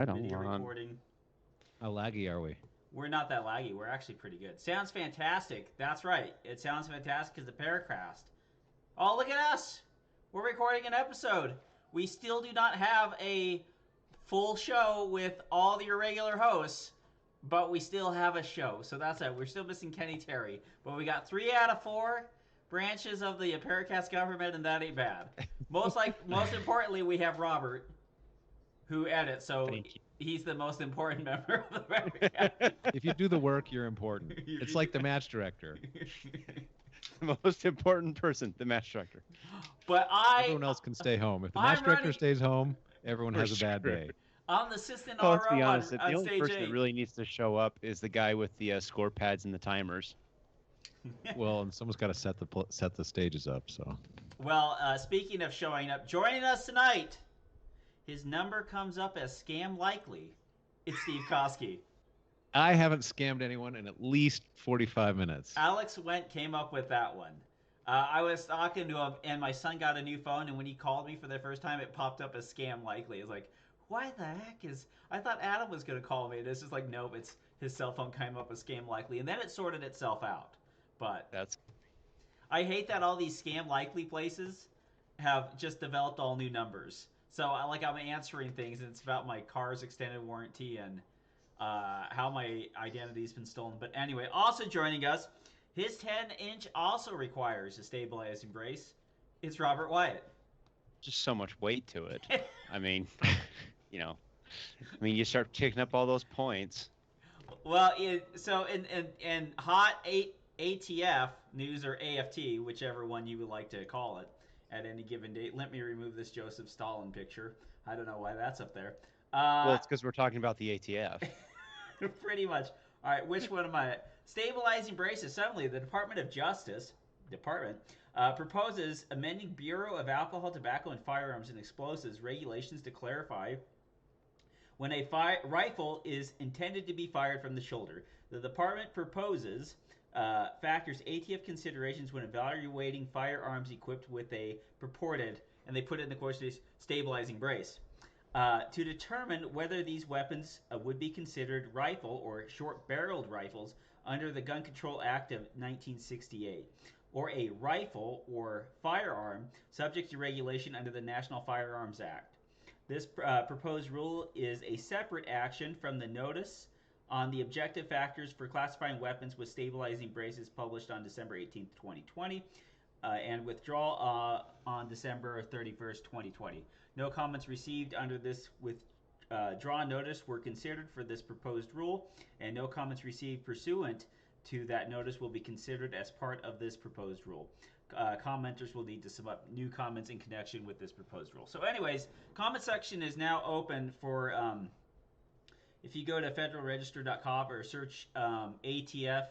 Right Video on. recording. How laggy are we? We're not that laggy. We're actually pretty good. Sounds fantastic. That's right. It sounds fantastic because the PARAcast. Oh, look at us. We're recording an episode. We still do not have a full show with all the irregular hosts, but we still have a show. So that's it. We're still missing Kenny Terry. But we got 3 out of 4 branches of the PARAcast government, and that ain't bad. Most importantly, we have Robert, who edits. So Thank you. he's the most important member of the PARAcast. If you do the work, you're important. It's like the match director. The most important person, the match director. But Everyone else can stay home. If the I'm match director running- stays home, everyone We're has a bad screwed. day. I'm the assistant Well, let's RO be honest. on The only stage person 8. that really needs to show up is the guy with the score pads and the timers. Well, and someone's got to set the stages up. So Well, speaking of showing up, joining us tonight, his number comes up as scam likely. It's Steve Koski. I haven't scammed anyone in at least 45 minutes. Alex came up with that one. I was talking to him, and my son got a new phone, and when he called me for the first time, it popped up as scam likely. It's like, why the heck is... I thought Adam was going to call me, and it's just like, nope, it's his cell phone came up as scam likely, and then it sorted itself out. But That's I hate that all these scam likely places have just developed all new numbers. So I'm answering things, and it's about my car's extended warranty and how my identity's been stolen. But anyway, also joining us, his 10-inch also requires a stabilizing brace. It's Robert Wyatt. just so much weight to it. I mean, you start picking up all those points. Well, in hot ATF news, or AFT, whichever one you would like to call it, at any given date. Let me remove this Joseph Stalin picture. I don't know why that's up there. Well, it's because we're talking about the ATF. Pretty much. All right, which one am I? Stabilizing braces. Suddenly, the Department of Justice proposes amending Bureau of Alcohol, Tobacco, and Firearms and Explosives regulations to clarify when a rifle is intended to be fired from the shoulder. The department proposes factors ATF considerations when evaluating firearms equipped with a purported, and they put it in the quotation, stabilizing brace, to determine whether these weapons would be considered rifle or short-barreled rifles under the Gun Control Act of 1968, or a rifle or firearm subject to regulation under the National Firearms Act. This proposed rule is a separate action from the notice on the objective factors for classifying weapons with stabilizing braces published on December 18, 2020, and withdrawal on December 31st, 2020. No comments received under this withdrawn notice were considered for this proposed rule, and no comments received pursuant to that notice will be considered as part of this proposed rule. Commenters will need to submit new comments in connection with this proposed rule. So anyways, comment section is now open for... if you go to federalregister.com or search ATF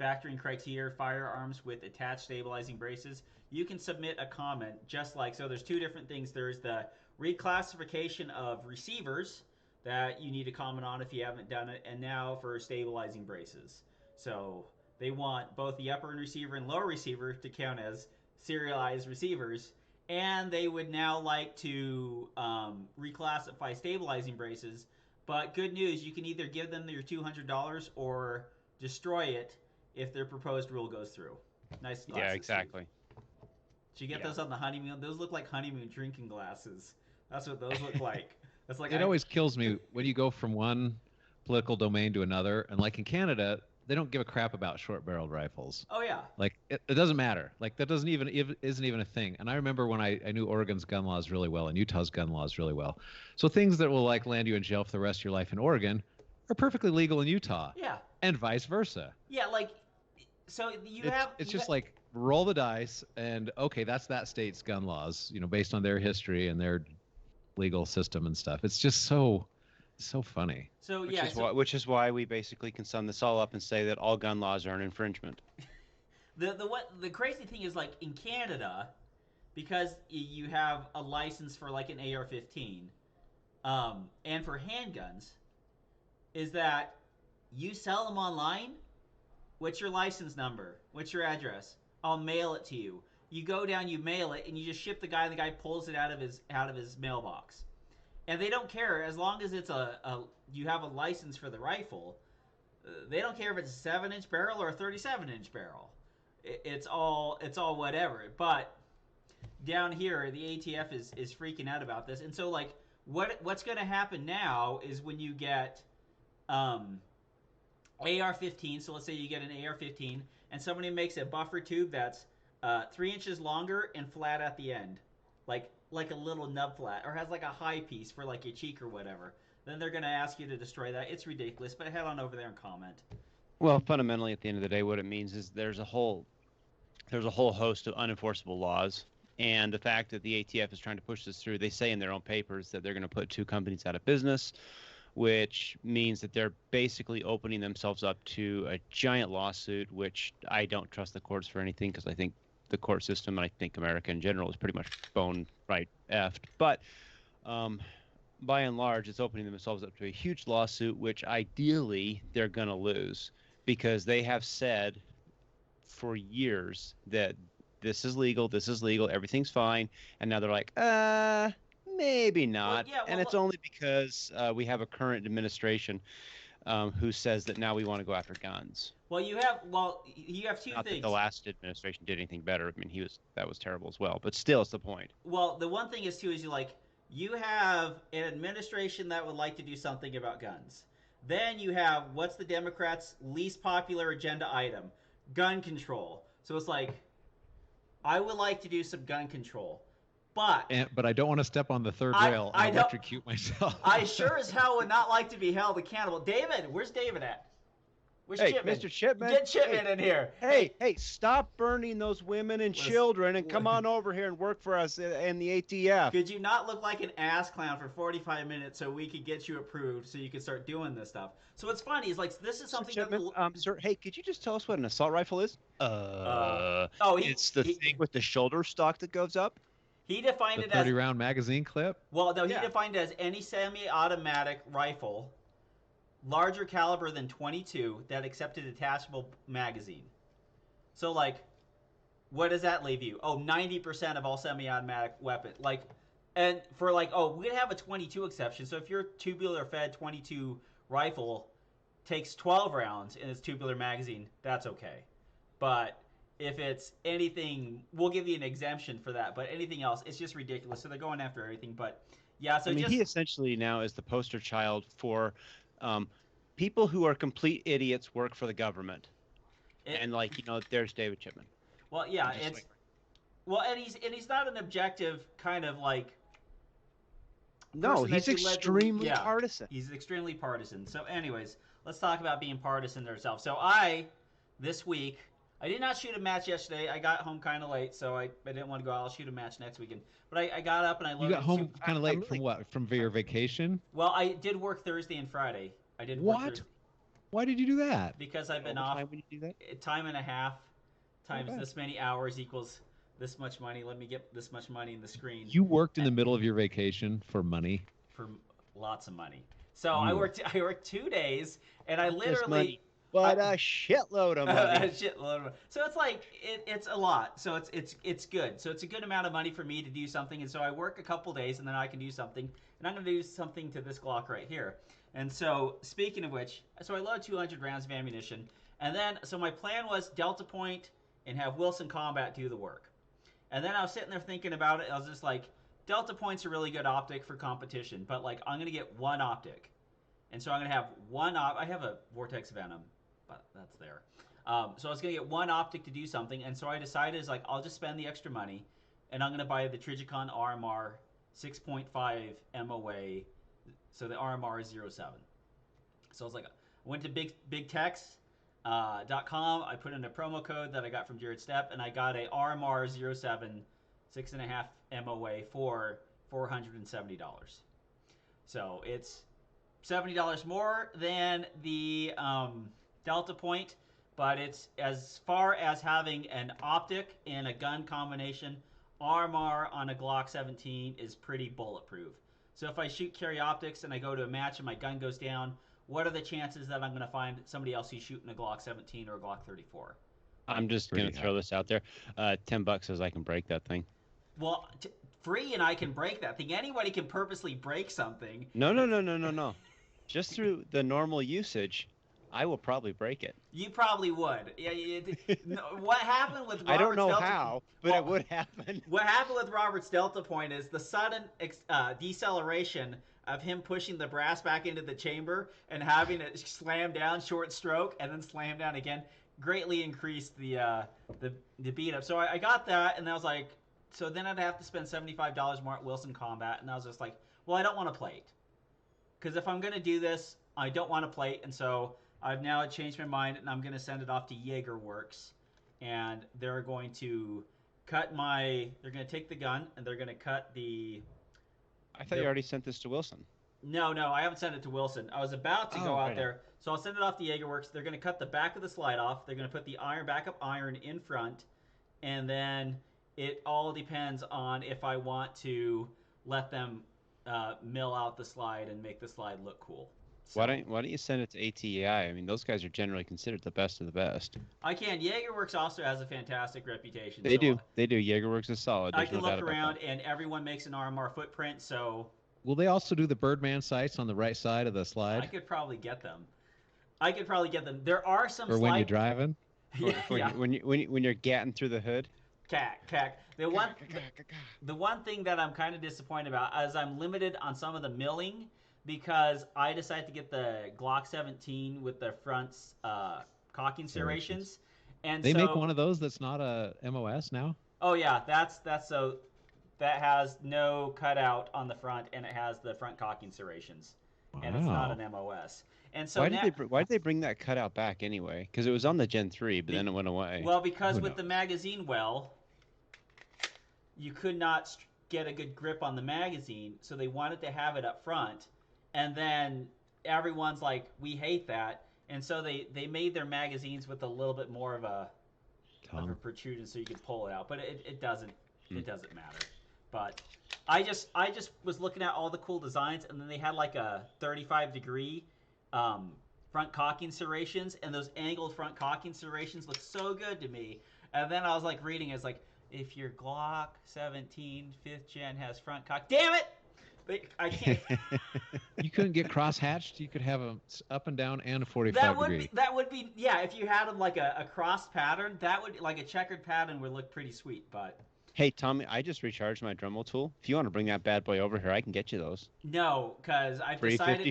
factoring criteria firearms with attached stabilizing braces, you can submit a comment just like so. There's two different things. There's the reclassification of receivers that you need to comment on if you haven't done it, and now for stabilizing braces. So they want both the upper receiver and lower receiver to count as serialized receivers, and they would now like to reclassify stabilizing braces. But good news, you can either give them your $200 or destroy it if their proposed rule goes through. Nice glasses. Yeah, exactly. Did you get those on the honeymoon? Those look like honeymoon drinking glasses. That's what those look like. That's like it always kills me when you go from one political domain to another. And like in Canada, they don't give a crap about short-barreled rifles. Oh yeah. Like it doesn't matter. Like that isn't even a thing. And I remember when I knew Oregon's gun laws really well and Utah's gun laws really well. So things that will like land you in jail for the rest of your life in Oregon are perfectly legal in Utah. Yeah. And vice versa. Yeah, like so it's just like roll the dice and okay, that's that state's gun laws, based on their history and their legal system and stuff. It's just so funny. So which is why we basically can sum this all up and say that all gun laws are an infringement. The crazy thing is, like in Canada, because you have a license for like an AR-15, and for handguns, is that you sell them online. What's your license number? What's your address? I'll mail it to you. You go down, you mail it, and you just ship the guy, and the guy pulls it out of his mailbox. and they don't care as long as it's you have a license for the rifle. They don't care if it's a 7-inch barrel or a 37-inch barrel. It's all whatever. But down here, the ATF is freaking out about this, and so like what's going to happen now is when you get AR-15. So let's say you get an AR-15, and somebody makes a buffer tube that's 3 inches longer and flat at the end, like a little nub flat, or has like a high piece for like your cheek or whatever. Then they're going to ask you to destroy that. It's ridiculous, but head on over there and comment. Well, fundamentally, at the end of the day, what it means is there's a whole host of unenforceable laws. And the fact that the ATF is trying to push this through, they say in their own papers that they're going to put 2 companies out of business, which means that they're basically opening themselves up to a giant lawsuit, which I don't trust the courts for anything, because I think the court system, and I think America in general, is pretty much bone right effed. But by and large, it's opening themselves up to a huge lawsuit, which ideally they're going to lose, because they have said for years that this is legal, everything's fine, and now they're like, maybe not. And it's only because we have a current administration who says that now we want to go after guns. Well, you have two Not things. that the last administration did anything better. I mean, that was terrible as well. But still, it's the point. Well, the one thing is too is you have an administration that would like to do something about guns. Then you have what's the Democrats' least popular agenda item? Gun control. So it's like, I would like to do some gun control. But I don't want to step on the third rail and electrocute myself. I sure as hell would not like to be held accountable. David, where's David at? Where's Chipman? Mr. Chipman. Get Chipman in here. Hey, stop burning those women and children and come on over here and work for us in the ATF. Could you not look like an ass clown for 45 minutes so we could get you approved so you could start doing this stuff? So what's funny is like this is something Chipman, sir, hey, could you just tell us what an assault rifle is? It's the thing with the shoulder stock that goes up. He defined the it as 30-round magazine clip. Well, no, he defined it as any semi-automatic rifle larger caliber than 22 that accepted a detachable magazine. So, like, what does that leave you? 90% of all semi-automatic weapons. Like, and for like, we'd have a 22 exception. So if your tubular fed 22 rifle takes 12 rounds in its tubular magazine, that's okay. But if it's anything, we'll give you an exemption for that. But anything else, it's just ridiculous. So they're going after everything. But yeah, so he essentially now is the poster child for people who are complete idiots work for the government. There's David Chipman. Well, yeah, and he's not an objective kind of like. No, he's extremely partisan. He's extremely partisan. So, anyways, let's talk about being partisan ourselves. So, this week, I did not shoot a match yesterday. I got home kind of late, so I didn't want to go. I'll shoot a match next weekend. But I got up and I loaded. You got home kind of late from what? From your vacation? Well, I did work Thursday and Friday. I did work what? Thursday. Why did you do that? Because I've been off. Time when you do that? Time and a half times this many hours equals this much money. Let me get this much money in the screen. You worked in the middle of your vacation for money? For lots of money. So I worked 2 days, and I literally. Money, but a shitload of money. A shitload of money. So it's like it's a lot. So it's good. So it's a good amount of money for me to do something, and so I work a couple days, and then I can do something, and I'm going to do something to this Glock right here. And so speaking of which, so I load 200 rounds of ammunition, and then so my plan was Delta Point and have Wilson Combat do the work. And then I was sitting there thinking about it. I was just like, Delta Point's a really good optic for competition, but like I'm gonna get one optic, and so I'm gonna have one I have a Vortex Venom, but that's there. So I was gonna get one optic to do something, and so I decided is like I'll just spend the extra money, and I'm gonna buy the Trijicon RMR 6.5 MOA. So the RMR is 07. So I was like, I went to bigtex.com. I put in a promo code that I got from Jared Stepp, and I got a RMR 07 6.5 MOA for $470. So it's $70 more than the Delta Point, but it's as far as having an optic and a gun combination, RMR on a Glock 17 is pretty bulletproof. So if I shoot carry optics and I go to a match and my gun goes down, what are the chances that I'm going to find somebody else who's shooting a Glock 17 or a Glock 34? I'm just going to throw this out there. $10 says I can break that thing. Well, Free and I can break that thing. Anybody can purposely break something. No. Just through the normal usage, I will probably break it. You probably would. Yeah. No, what happened with Robert's I don't know Delta? how, but it would happen. What happened with Robert's Delta Point is the sudden deceleration of him pushing the brass back into the chamber and having it slam down short stroke and then slam down again greatly increased the beat up. So I got that, and I was like, so then I'd have to spend $75 more at Wilson Combat, and I was just like, well, I don't want to plate, because if I'm gonna do this, I don't want to plate, and so I've now changed my mind, and I'm gonna send it off to Jaeger Works, and they're going to they're going to take the gun and they're going to cut I thought you already sent this to Wilson. No, I haven't sent it to Wilson. I was about to go out there. So I'll send it off to Jaeger Works. They're going to cut the back of the slide off. They're going to put the backup iron in front. And then it all depends on if I want to let them mill out the slide and make the slide look cool. So, why don't you send it to ATEI? I mean, those guys are generally considered the best of the best. I can. Jaegerworks also has a fantastic reputation. They do. Jaegerworks is solid. I can look around, and everyone makes an RMR footprint, so... Will they also do the Birdman sights on the right side of the slide? I could probably get them. There are some or when you're driving? When you're gatting through the hood? Cack. The one thing that I'm kind of disappointed about is I'm limited on some of the milling, because I decided to get the Glock 17 with the front cocking serrations, and they make one of those that's not a MOS now. Oh yeah, that's so that has no cutout on the front, and it has the front cocking serrations, and it's not an MOS. And so why did they bring that cutout back anyway? Because it was on the Gen 3, but then it went away. Well, because with the magazine you could not get a good grip on the magazine, so they wanted to have it up front. And then everyone's like, we hate that. And so they made their magazines with a little bit more of a protrusion so you could pull it out. But it doesn't matter. But I just was looking at all the cool designs, and then they had like a 35-degree front cocking serrations, and those angled front cocking serrations look so good to me. And then I was like reading, it's like, if your Glock 17 5th gen has front cock, damn it! But I can't. You couldn't get cross-hatched? You could have them up and down and a 45 degree. That would be, yeah, if you had them like a crossed pattern, that would, like a checkered pattern would look pretty sweet, but... Hey, Tommy, I just recharged my Dremel tool. If you want to bring that bad boy over here, I can get you those. No, because I've decided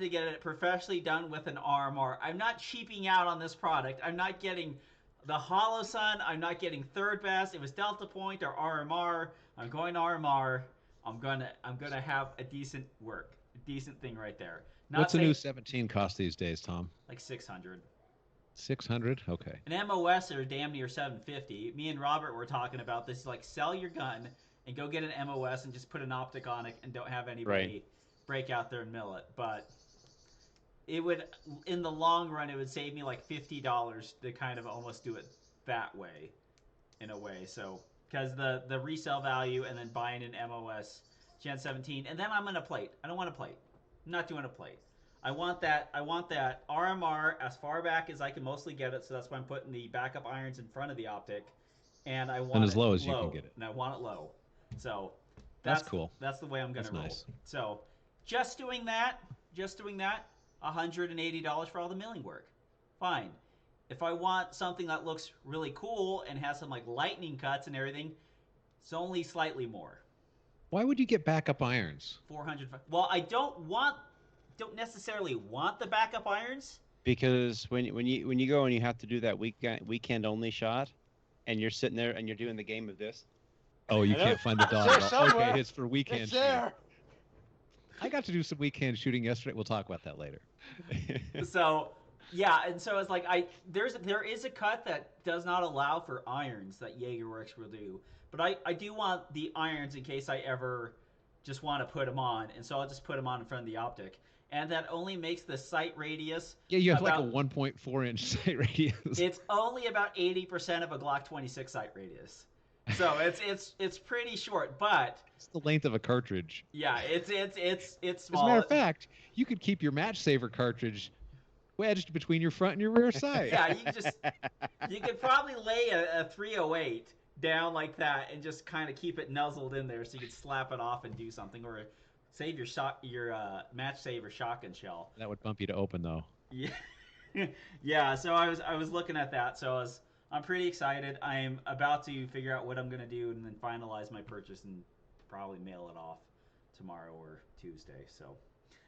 to get it professionally done with an RMR. I'm not cheaping out on this product. I'm not getting the Hollow Sun. I'm not getting third best. If it's Delta Point or RMR, I'm going to RMR. I'm gonna have a decent thing right there. What's a new 17 cost these days, Tom? Like 600. 600? Okay. An MOS are damn near 750. Me and Robert were talking about this. Like, sell your gun and go get an MOS and just put an optic on it and don't have anybody break out there and mill it. But it would, in the long run, it would save me like $50 to kind of almost do it that way, in a way. So. Because the resale value and then buying an MOS Gen 17, and then I'm gonna plate. I don't want to plate. I'm not doing a plate. I want that RMR as far back as I can mostly get it. So that's why I'm putting the backup irons in front of the optic, and I want as low as you can get it. And I want it low. So that's cool. That's the way I'm gonna roll. Nice. So just doing that, $180 for all the milling work. Fine. If I want something that looks really cool and has some like lightning cuts and everything, it's only slightly more. Why would you get backup irons? 400. Well, I don't necessarily want the backup irons. Because when you go and you have to do that weekend only shot, and you're sitting there and you're doing the game of this. Oh, you can't find the dog. Okay, it's for weekend. It's there. I got to do some weekend shooting yesterday. We'll talk about that later. So. Yeah, and so it's like there is a cut that does not allow for irons that Jaegerworks will do, but I do want the irons in case I ever just want to put them on, and so I'll just put them on in front of the optic, and that only makes the sight radius. Yeah, you have like a 1.4 inch sight radius. It's only about 80% of a Glock 26 sight radius, so it's pretty short, but it's the length of a cartridge. Yeah, it's small. As a matter of fact, you could keep your match saver cartridge wedged between your front and your rear sight. Yeah, you could probably lay a 308 down like that and just kind of keep it nuzzled in there so you can slap it off and do something, or save your match saver shotgun shell. That would bump you to open though. Yeah. Yeah, so I was looking at that, so I'm pretty excited. I'm about to figure out what I'm gonna do and then finalize my purchase and probably mail it off tomorrow or Tuesday. So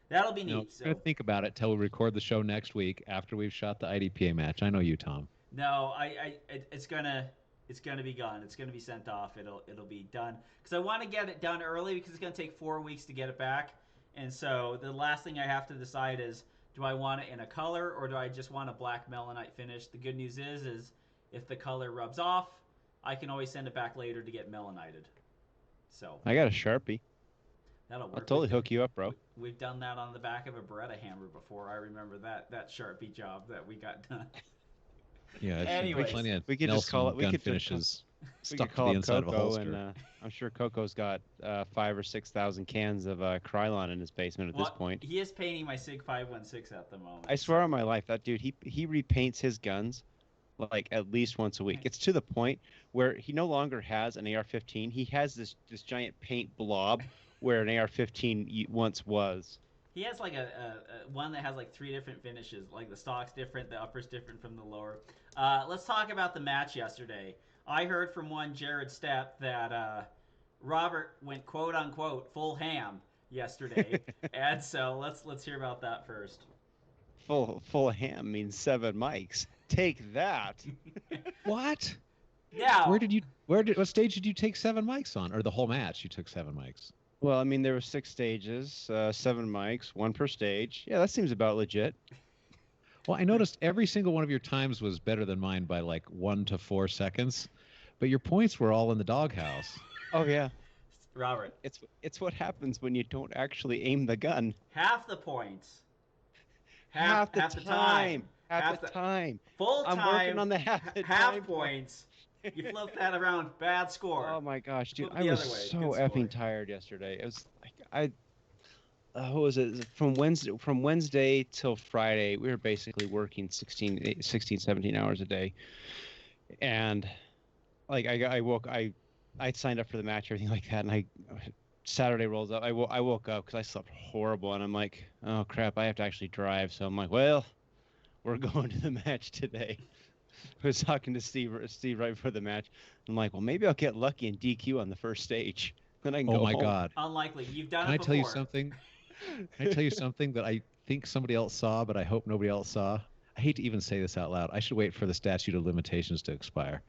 that'll be neat. I'm gonna think about it till we record the show next week after we've shot the IDPA match. I know you, Tom. No, it's gonna be gone. It's gonna be sent off. It'll be done because I want to get it done early because it's gonna take 4 weeks to get it back. And so the last thing I have to decide is, do I want it in a color or do I just want a black melanite finish? The good news is if the color rubs off, I can always send it back later to get melanited. So I got a Sharpie. that'll work. I'll totally hook you up, bro. We've done that on the back of a Beretta hammer before. I remember that Sharpie job that we got done. Yeah, Anyways, plenty of we could just call it. We gun could finishes we stuck could to call the up inside of a Coco, holster. and I'm sure Coco's got 5,000 or 6,000 cans of Krylon in his basement at this point. He is painting my Sig 516 at the moment. I swear on my life, that dude, he repaints his guns like at least once a week. It's to the point where he no longer has an AR-15. He has this giant paint blob where an AR-15 once was. He has like a one that has like 3 different finishes. Like the stock's different, the upper's different from the lower. Let's talk about the match yesterday. I heard from one Jared Stepp that Robert went quote unquote full ham yesterday, and so let's hear about that first. Full ham means 7 mics. Take that. What? Yeah. What stage did you take 7 mics on, or the whole match? You took 7 mics. Well, I mean, there were 6 stages, 7 mics, 1 per stage. Yeah, that seems about legit. Well, I noticed every single one of your times was better than mine by like 1 to 4 seconds, but your points were all in the doghouse. Oh yeah, Robert. it's what happens when you don't actually aim the gun. Half the points. Half the time. Half the time. Full time. I'm working on the half half points. You flip that around, bad score. Oh my gosh, dude! Flip I the was other way, so good score. effing tired yesterday. It was like what was it? From Wednesday till Friday, we were basically working 16, 17 hours a day. And like I signed up for the match, everything like that, and Saturday rolls up. I woke up because I slept horrible, and I'm like, oh crap, I have to actually drive. So I'm like, well, we're going to the match today. I was talking to Steve right before the match. I'm like, well, maybe I'll get lucky and DQ on the first stage. Then I can go home. God! Unlikely. You've done Can it I before. tell you something? Can I tell you something that I think somebody else saw, but I hope nobody else saw? I hate to even say this out loud. I should wait for the statute of limitations to expire.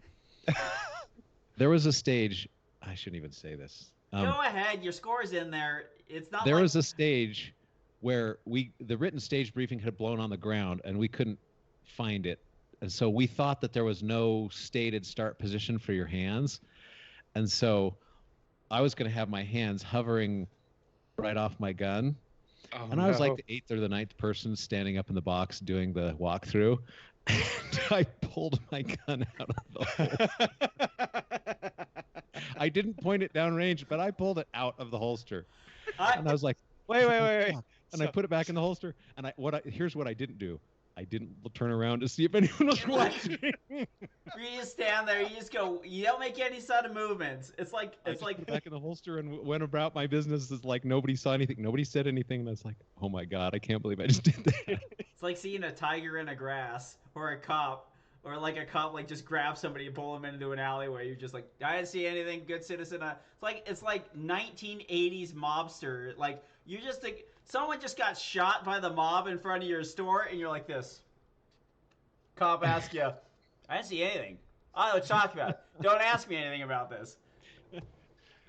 There was a stage. I shouldn't even say this. Go ahead. Your score's in there. It's not. There was a stage where the written stage briefing had blown on the ground, and we couldn't find it. And so we thought that there was no stated start position for your hands. And so I was going to have my hands hovering right off my gun. Oh, and I was like the 8th or the 9th person standing up in the box doing the walkthrough. And I pulled my gun out of the holster. I didn't point it downrange, but I pulled it out of the holster. And I was like, wait. And I put it back in the holster. And here's what I didn't do. I didn't turn around to see if anyone was watching. You just stand there. You just go. You don't make any sudden movements. It's like put it back in the holster and went about my business. It's like nobody saw anything. Nobody said anything. And I was like, oh my god, I can't believe I just did that. It's like seeing a tiger in the grass, or a cop, or like a cop like just grab somebody and pull them into an alleyway. You're just like, I didn't see anything. Good citizen. It's like 1980s mobster. Like you just think. Someone just got shot by the mob in front of your store, and you're like this. Cop asks you, I didn't see anything. I don't know what you're talking about. Don't ask me anything about this.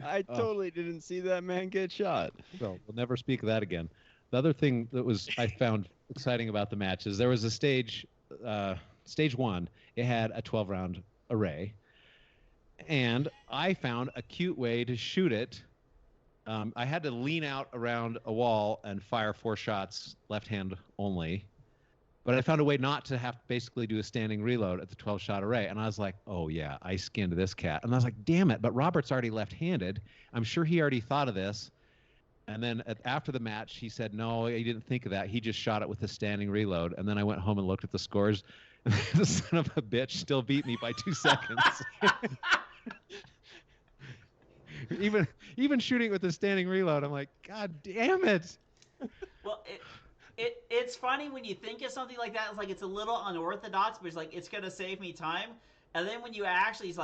I totally didn't see that man get shot. So we'll never speak of that again. The other thing that I found exciting about the match is there was a stage 1. It had a 12-round array. And I found a cute way to shoot it. I had to lean out around a wall and fire 4 shots, left hand only. But I found a way not to have to basically do a standing reload at the 12-shot array. And I was like, oh, yeah, I skinned this cat. And I was like, damn it, but Robert's already left-handed. I'm sure he already thought of this. And then after the match, he said, no, he didn't think of that. He just shot it with a standing reload. And then I went home and looked at the scores. And the son of a bitch still beat me by 2 seconds. Even shooting with the standing reload, I'm like, God damn it! Well, it's funny when you think of something like that. It's like it's a little unorthodox, but it's like it's gonna save me time. And then when you actually,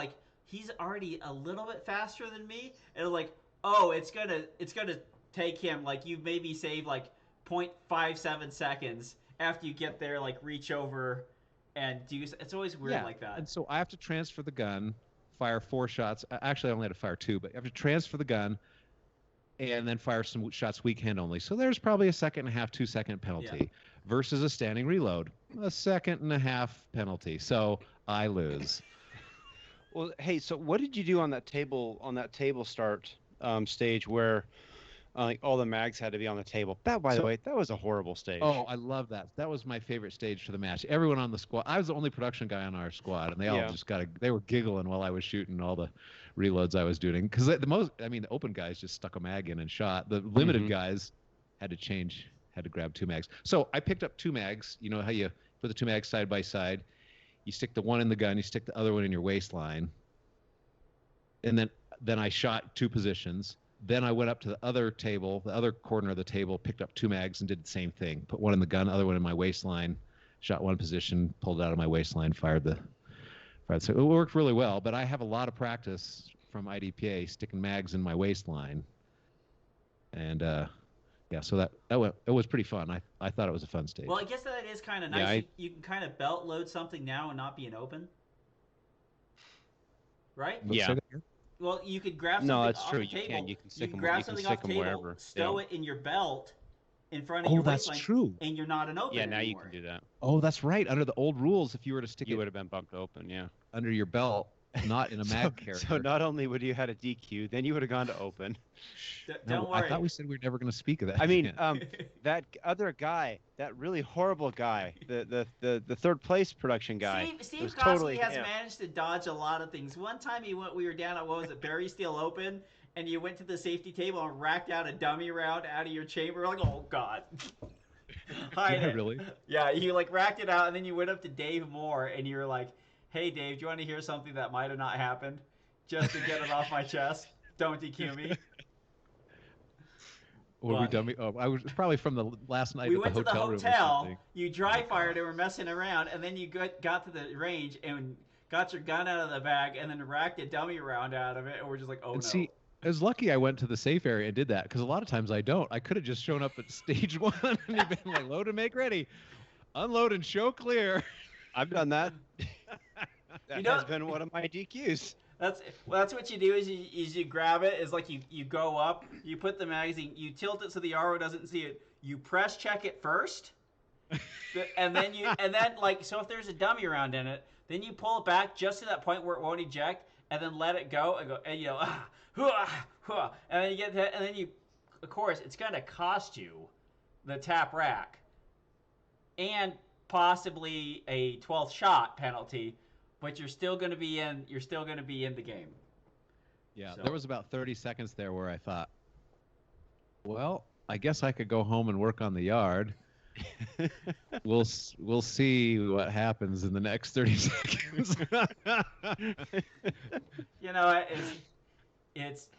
he's already a little bit faster than me, and it's like, oh, it's gonna take him like you maybe save like 0.57 seconds after you get there, like reach over and do. It's always weird like that. And so I have to transfer the gun, fire 4 shots. Actually, I only had to fire 2, but I have to transfer the gun and then fire some shots weak hand only. So there's probably a 1.5, 2-second penalty versus a standing reload, a 1.5 penalty. So I lose. Well, hey, so what did you do on that table start stage where like all the mags had to be on the table? That, by the way, that was a horrible stage. Oh, I love that. That was my favorite stage for the match. Everyone on the squad. I was the only production guy on our squad, and they all just they were giggling while I was shooting all the reloads I was doing. Because the open guys just stuck a mag in and shot. The limited guys had to grab 2 mags. So I picked up 2 mags. You know how you put the 2 mags side by side. You stick the one in the gun, you stick the other one in your waistline, and then I shot 2 positions. Then I went up to the other table, the other corner of the table, picked up 2 mags and did the same thing. Put one in the gun, other one in my waistline, shot 1 position, pulled it out of my waistline, fired. So it worked really well, but I have a lot of practice from IDPA sticking mags in my waistline. And so it was pretty fun. I thought it was a fun stage. Well, I guess that is kind of nice. Yeah, you can kind of belt load something now and not be an open. Right? Yeah. Well, you could grab something off the table. You can stick them wherever. Stow it in your belt in front of your waistline. That's true. And you're not an open anymore. You can do that. Oh, that's right. Under the old rules, if you were to stick you would have been bumped open, under your belt, not in a mag character. So not only would you had a DQ, then you would have gone to open. Don't worry. I thought we said we were never going to speak of that. I mean, that other guy, that really horrible guy, the 3rd place production guy. Steve Kosky has managed to dodge a lot of things. One time we were down at, what was it, Barry Steel Open, and you went to the safety table and racked out a dummy round out of your chamber. Like, oh God. Really? Yeah, you racked it out, and then you went up to Dave Moore, and you were like, "Hey Dave, do you want to hear something that might have not happened, just to get it off my chest? Don't DQ me." Were we dummy? Oh, I was probably from the last night. We went to the hotel. You dry fired and were messing around, and then you got to the range and got your gun out of the bag, and then racked a dummy round out of it, and we're just like, "Oh no!" See, I was lucky I went to the safe area and did that, because a lot of times I don't. I could have just shown up at stage 1 and you've been like, "Load and make ready, unload and show clear." I've done that. That has been one of my DQs. That's what you do is you grab it. Is like you go up, you put the magazine, you tilt it so the RO doesn't see it. You press check it first, and then so if there's a dummy round in it, then you pull it back just to that point where it won't eject, and then let it go and go, and and then you get that, and then you, of course, it's gonna cost you the tap rack, and possibly a 12th shot penalty. But you're still going to be in the game. Yeah, so. There was about 30 seconds there where I thought, well, I guess I could go home and work on the yard. We'll see what happens in the next 30 seconds.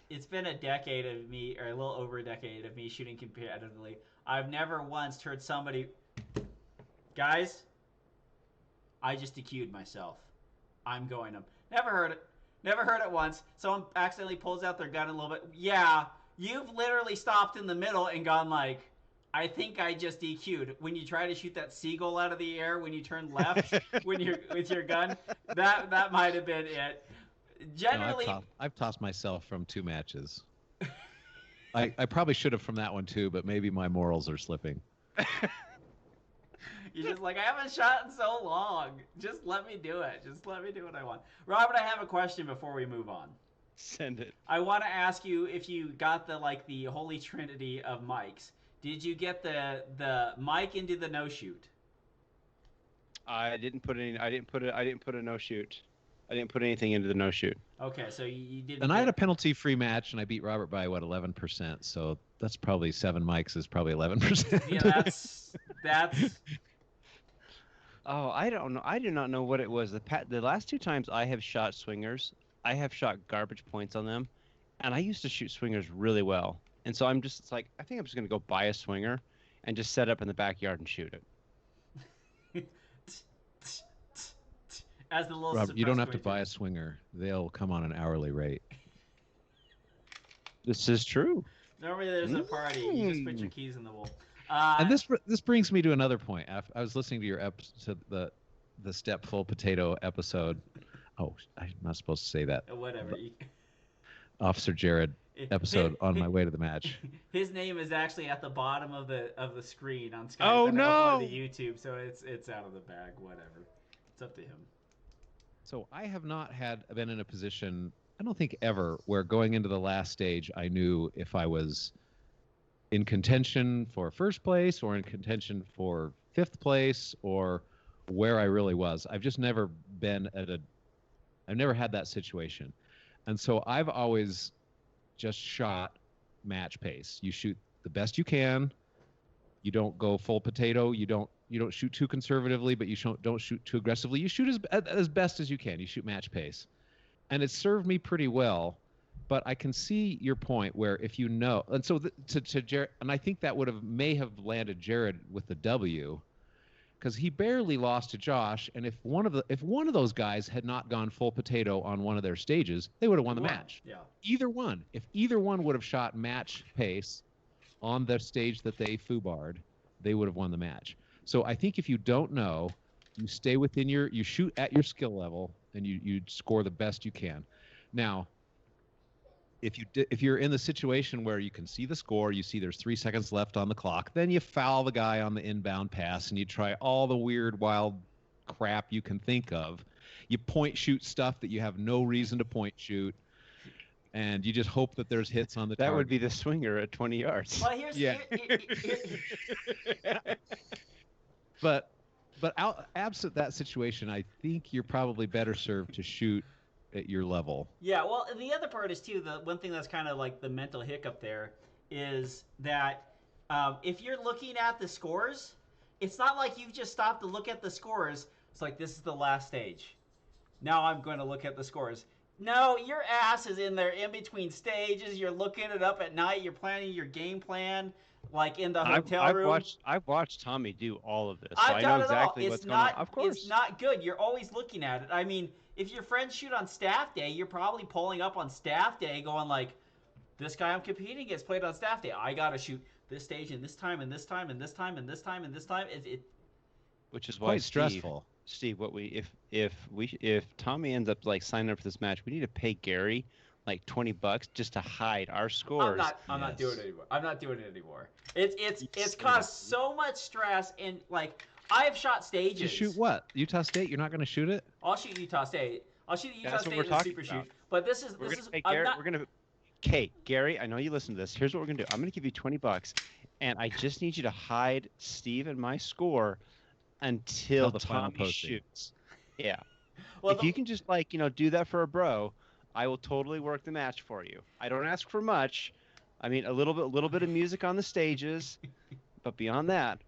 It's been a decade of me, or a little over a decade of me shooting competitively. I've never once heard somebody, guys, I just DQ'd myself. I'm going to. Never heard it. Never heard it once. Someone accidentally pulls out their gun a little bit. Yeah, you've literally stopped in the middle and gone like, I think I just DQ'd. When you try to shoot that seagull out of the air, when you turn left with your gun, that might have been it. Generally, no, I've tossed myself from 2 matches. I probably should have from that one too, but maybe my morals are slipping. You're just like, I haven't shot in so long. Just let me do it. Just let me do what I want. Robert, I have a question before we move on. Send it. I want to ask you if you got the holy trinity of mics. Did you get the mic into the no shoot? I didn't put a no shoot. I didn't put anything into the no shoot. Okay, so you didn't. And I had a penalty-free match, and I beat Robert by 11%. So that's probably 7 mics is probably 11%. Yeah, that's. Oh, I don't know. I do not know what it was. The last 2 times I have shot swingers, I have shot garbage points on them, and I used to shoot swingers really well. And so I'm just it's like I think I'm just gonna go buy a swinger, and just set up in the backyard and shoot it. As the little Rob, you don't have to suppressed buy a wave swinger. They'll come on an hourly rate. This is true. Normally there's a party. You just put your keys in the wool. And this brings me to another point. I was listening to your episode, the Step Full Potato episode. Oh, I'm not supposed to say that. Whatever. Officer Jared episode on my way to the match. His name is actually at the bottom of the screen on Skype. Oh, and no! uploaded to YouTube, so it's out of the bag. Whatever. It's up to him. So I have not been in a position, I don't think ever, where going into the last stage I knew if I was in contention for first place or in contention for fifth place or where I really was. I've just never been I've never had that situation. And so I've always just shot match pace. You shoot the best you can. You don't go full potato. You don't shoot too conservatively, but you don't shoot too aggressively. You shoot as best as you can. You shoot match pace. And it's served me pretty well. But I can see your point where if you know, and so to Jared, and I think that may have landed Jared with the W, because he barely lost to Josh. And if one of those guys had not gone full potato on one of their stages, they would have won the match. Yeah. Either one. If either one would have shot match pace on the stage that they foobarred, they would have won the match. So I think if you don't know, you stay within you shoot at your skill level, and you score the best you can. Now, if you're in the situation where you can see the score, you see there's 3 seconds left on the clock, then you foul the guy on the inbound pass and you try all the weird, wild crap you can think of. You point shoot stuff that you have no reason to point shoot, and you just hope that there's hits on the target. That would be the swinger at 20 yards. Well, here's But absent that situation, I think you're probably better served to shoot at your level. Yeah, well, the other part is too, the one thing that's kind of like the mental hiccup there is that if you're looking at the scores, it's not like you've just stopped to look at the scores. It's like, this is the last stage. Now I'm going to look at the scores. No, your ass is in there in between stages. You're looking it up at night. You're planning your game plan, like in the hotel room. I've watched Tommy do all of this. So I've I done know it all. exactly It's what's not, going on. Of course. It's not good. You're always looking at it. I mean, if your friends shoot on staff day, you're probably pulling up on staff day going like, this guy I'm competing against played on staff day. I got to shoot this stage and this time and this time and this time and this time and this time. Which is why quite stressful. Steve, if Tommy ends up like signing up for this match, we need to pay Gary like $20 just to hide our scores. I'm not doing it anymore. I'm not doing it anymore. It's caused so much stress, and like I've shot stages. You shoot what? Utah State? You're not going to shoot it? I'll shoot Utah State. I'll shoot Utah State in the super shoot. But this is Gary, I know you listen to this. Here's what we're gonna do. I'm gonna give you $20, and I just need you to hide Steve and my score until Tommy shoots. Yeah. Well, if you can just do that for a bro, I will totally work the match for you. I don't ask for much. I mean, a little bit of music on the stages, but beyond that,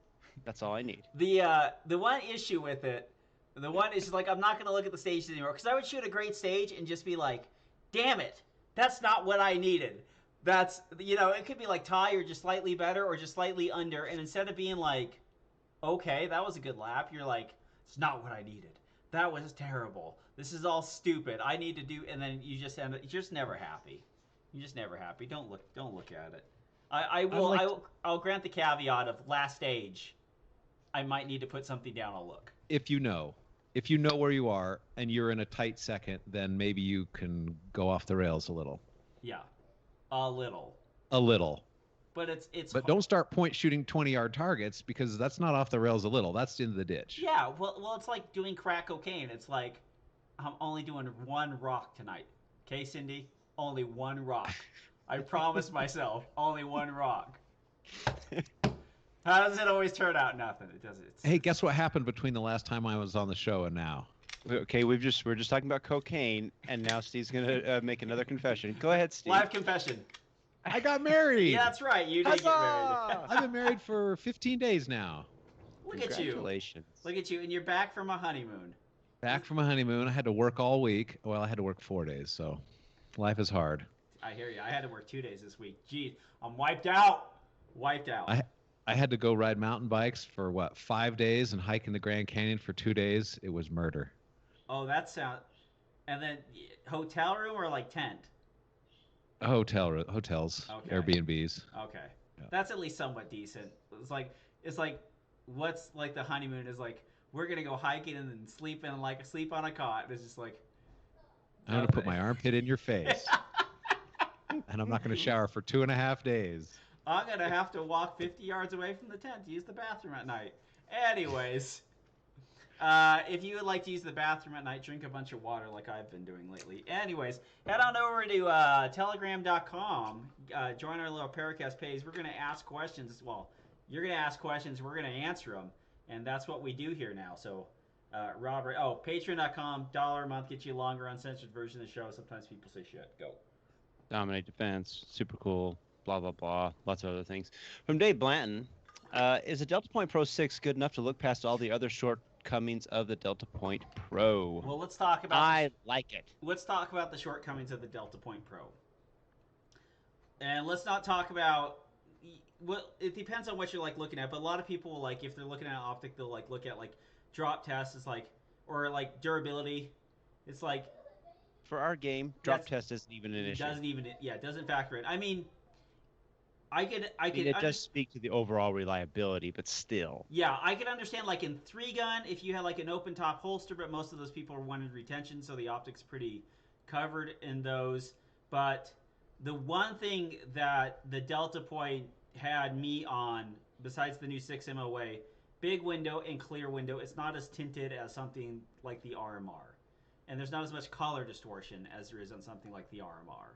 that's all I need. The one issue with it, the one is like I'm not going to look at the stages anymore, because I would shoot a great stage and just be like, damn it, that's not what I needed. That's, it could be like tie or just slightly better or just slightly under, and instead of being like, okay, that was a good lap, you're like, it's not what I needed. That was terrible. This is all stupid. I need to do, and then you're just never happy. You're just never happy. Don't look at it. I'll grant the caveat of last stage. I might need to put something down. I'll look. If you know where you are and you're in a tight second, then maybe you can go off the rails a little. Yeah, a little. But it's. But don't start point shooting 20-yard targets, because that's not off the rails a little. That's in the ditch. Yeah, well, it's like doing crack cocaine. It's like, I'm only doing one rock tonight. Okay, Cindy, only one rock. I promised myself only one rock. How does it always turn out? Nothing. It doesn't. Hey, guess what happened between the last time I was on the show and now? Okay, we're just talking about cocaine, and now Steve's gonna make another confession. Go ahead, Steve. Live confession. I got married. Yeah, that's right. You did get married. I've been married for 15 days now. Look at you. Congratulations. Look at you, and you're back from a honeymoon. Back from a honeymoon. I had to work all week. Well, I had to work 4 days, so life is hard. I hear you. I had to work 2 days this week. Jeez, I'm wiped out. Wiped out. I had to go ride mountain bikes for 5 days and hike in the Grand Canyon for 2 days. It was murder. Oh, that sound. And then hotel room or like tent? Hotels, Okay. Airbnbs. Okay. Yeah. That's at least somewhat decent. It's like what's like the honeymoon is like we're gonna go hiking and then sleep on a cot. It's just like I'm gonna put my armpit in your face, and I'm not gonna shower for 2.5 days. I'm gonna have to walk 50 yards away from the tent to use the bathroom at night. Anyways, if you would like to use the bathroom at night, drink a bunch of water like I've been doing lately. Anyways, head on over to telegram.com. Join our little PARAcast page. We're gonna ask questions. Well, you're gonna ask questions. We're gonna answer them, and that's what we do here now. So. Robert, patreon.com, $1 a month gets you a longer uncensored version of the show. Sometimes people say shit. Go. Dominate defense, super cool, blah, blah, blah, lots of other things. From Dave Blanton, is the Delta Point Pro 6 good enough to look past all the other shortcomings of the Delta Point Pro? Well, let's talk about... I like it. Let's talk about the shortcomings of the Delta Point Pro. And let's not talk about... Well, it depends on what you're looking at, but a lot of people, if they're looking at an optic, they'll look at drop tests or durability. It's like for our game, drop test isn't even an issue. It doesn't factor in. I mean, it does speak to the overall reliability, but still. Yeah, I can understand in 3-gun if you had an open top holster, but most of those people wanted retention, so the optic's pretty covered in those. But the one thing that the Delta Point had me on, besides the new 6 MOA, big window and clear window. It's not as tinted as something like the RMR, and there's not as much color distortion as there is on something like the RMR.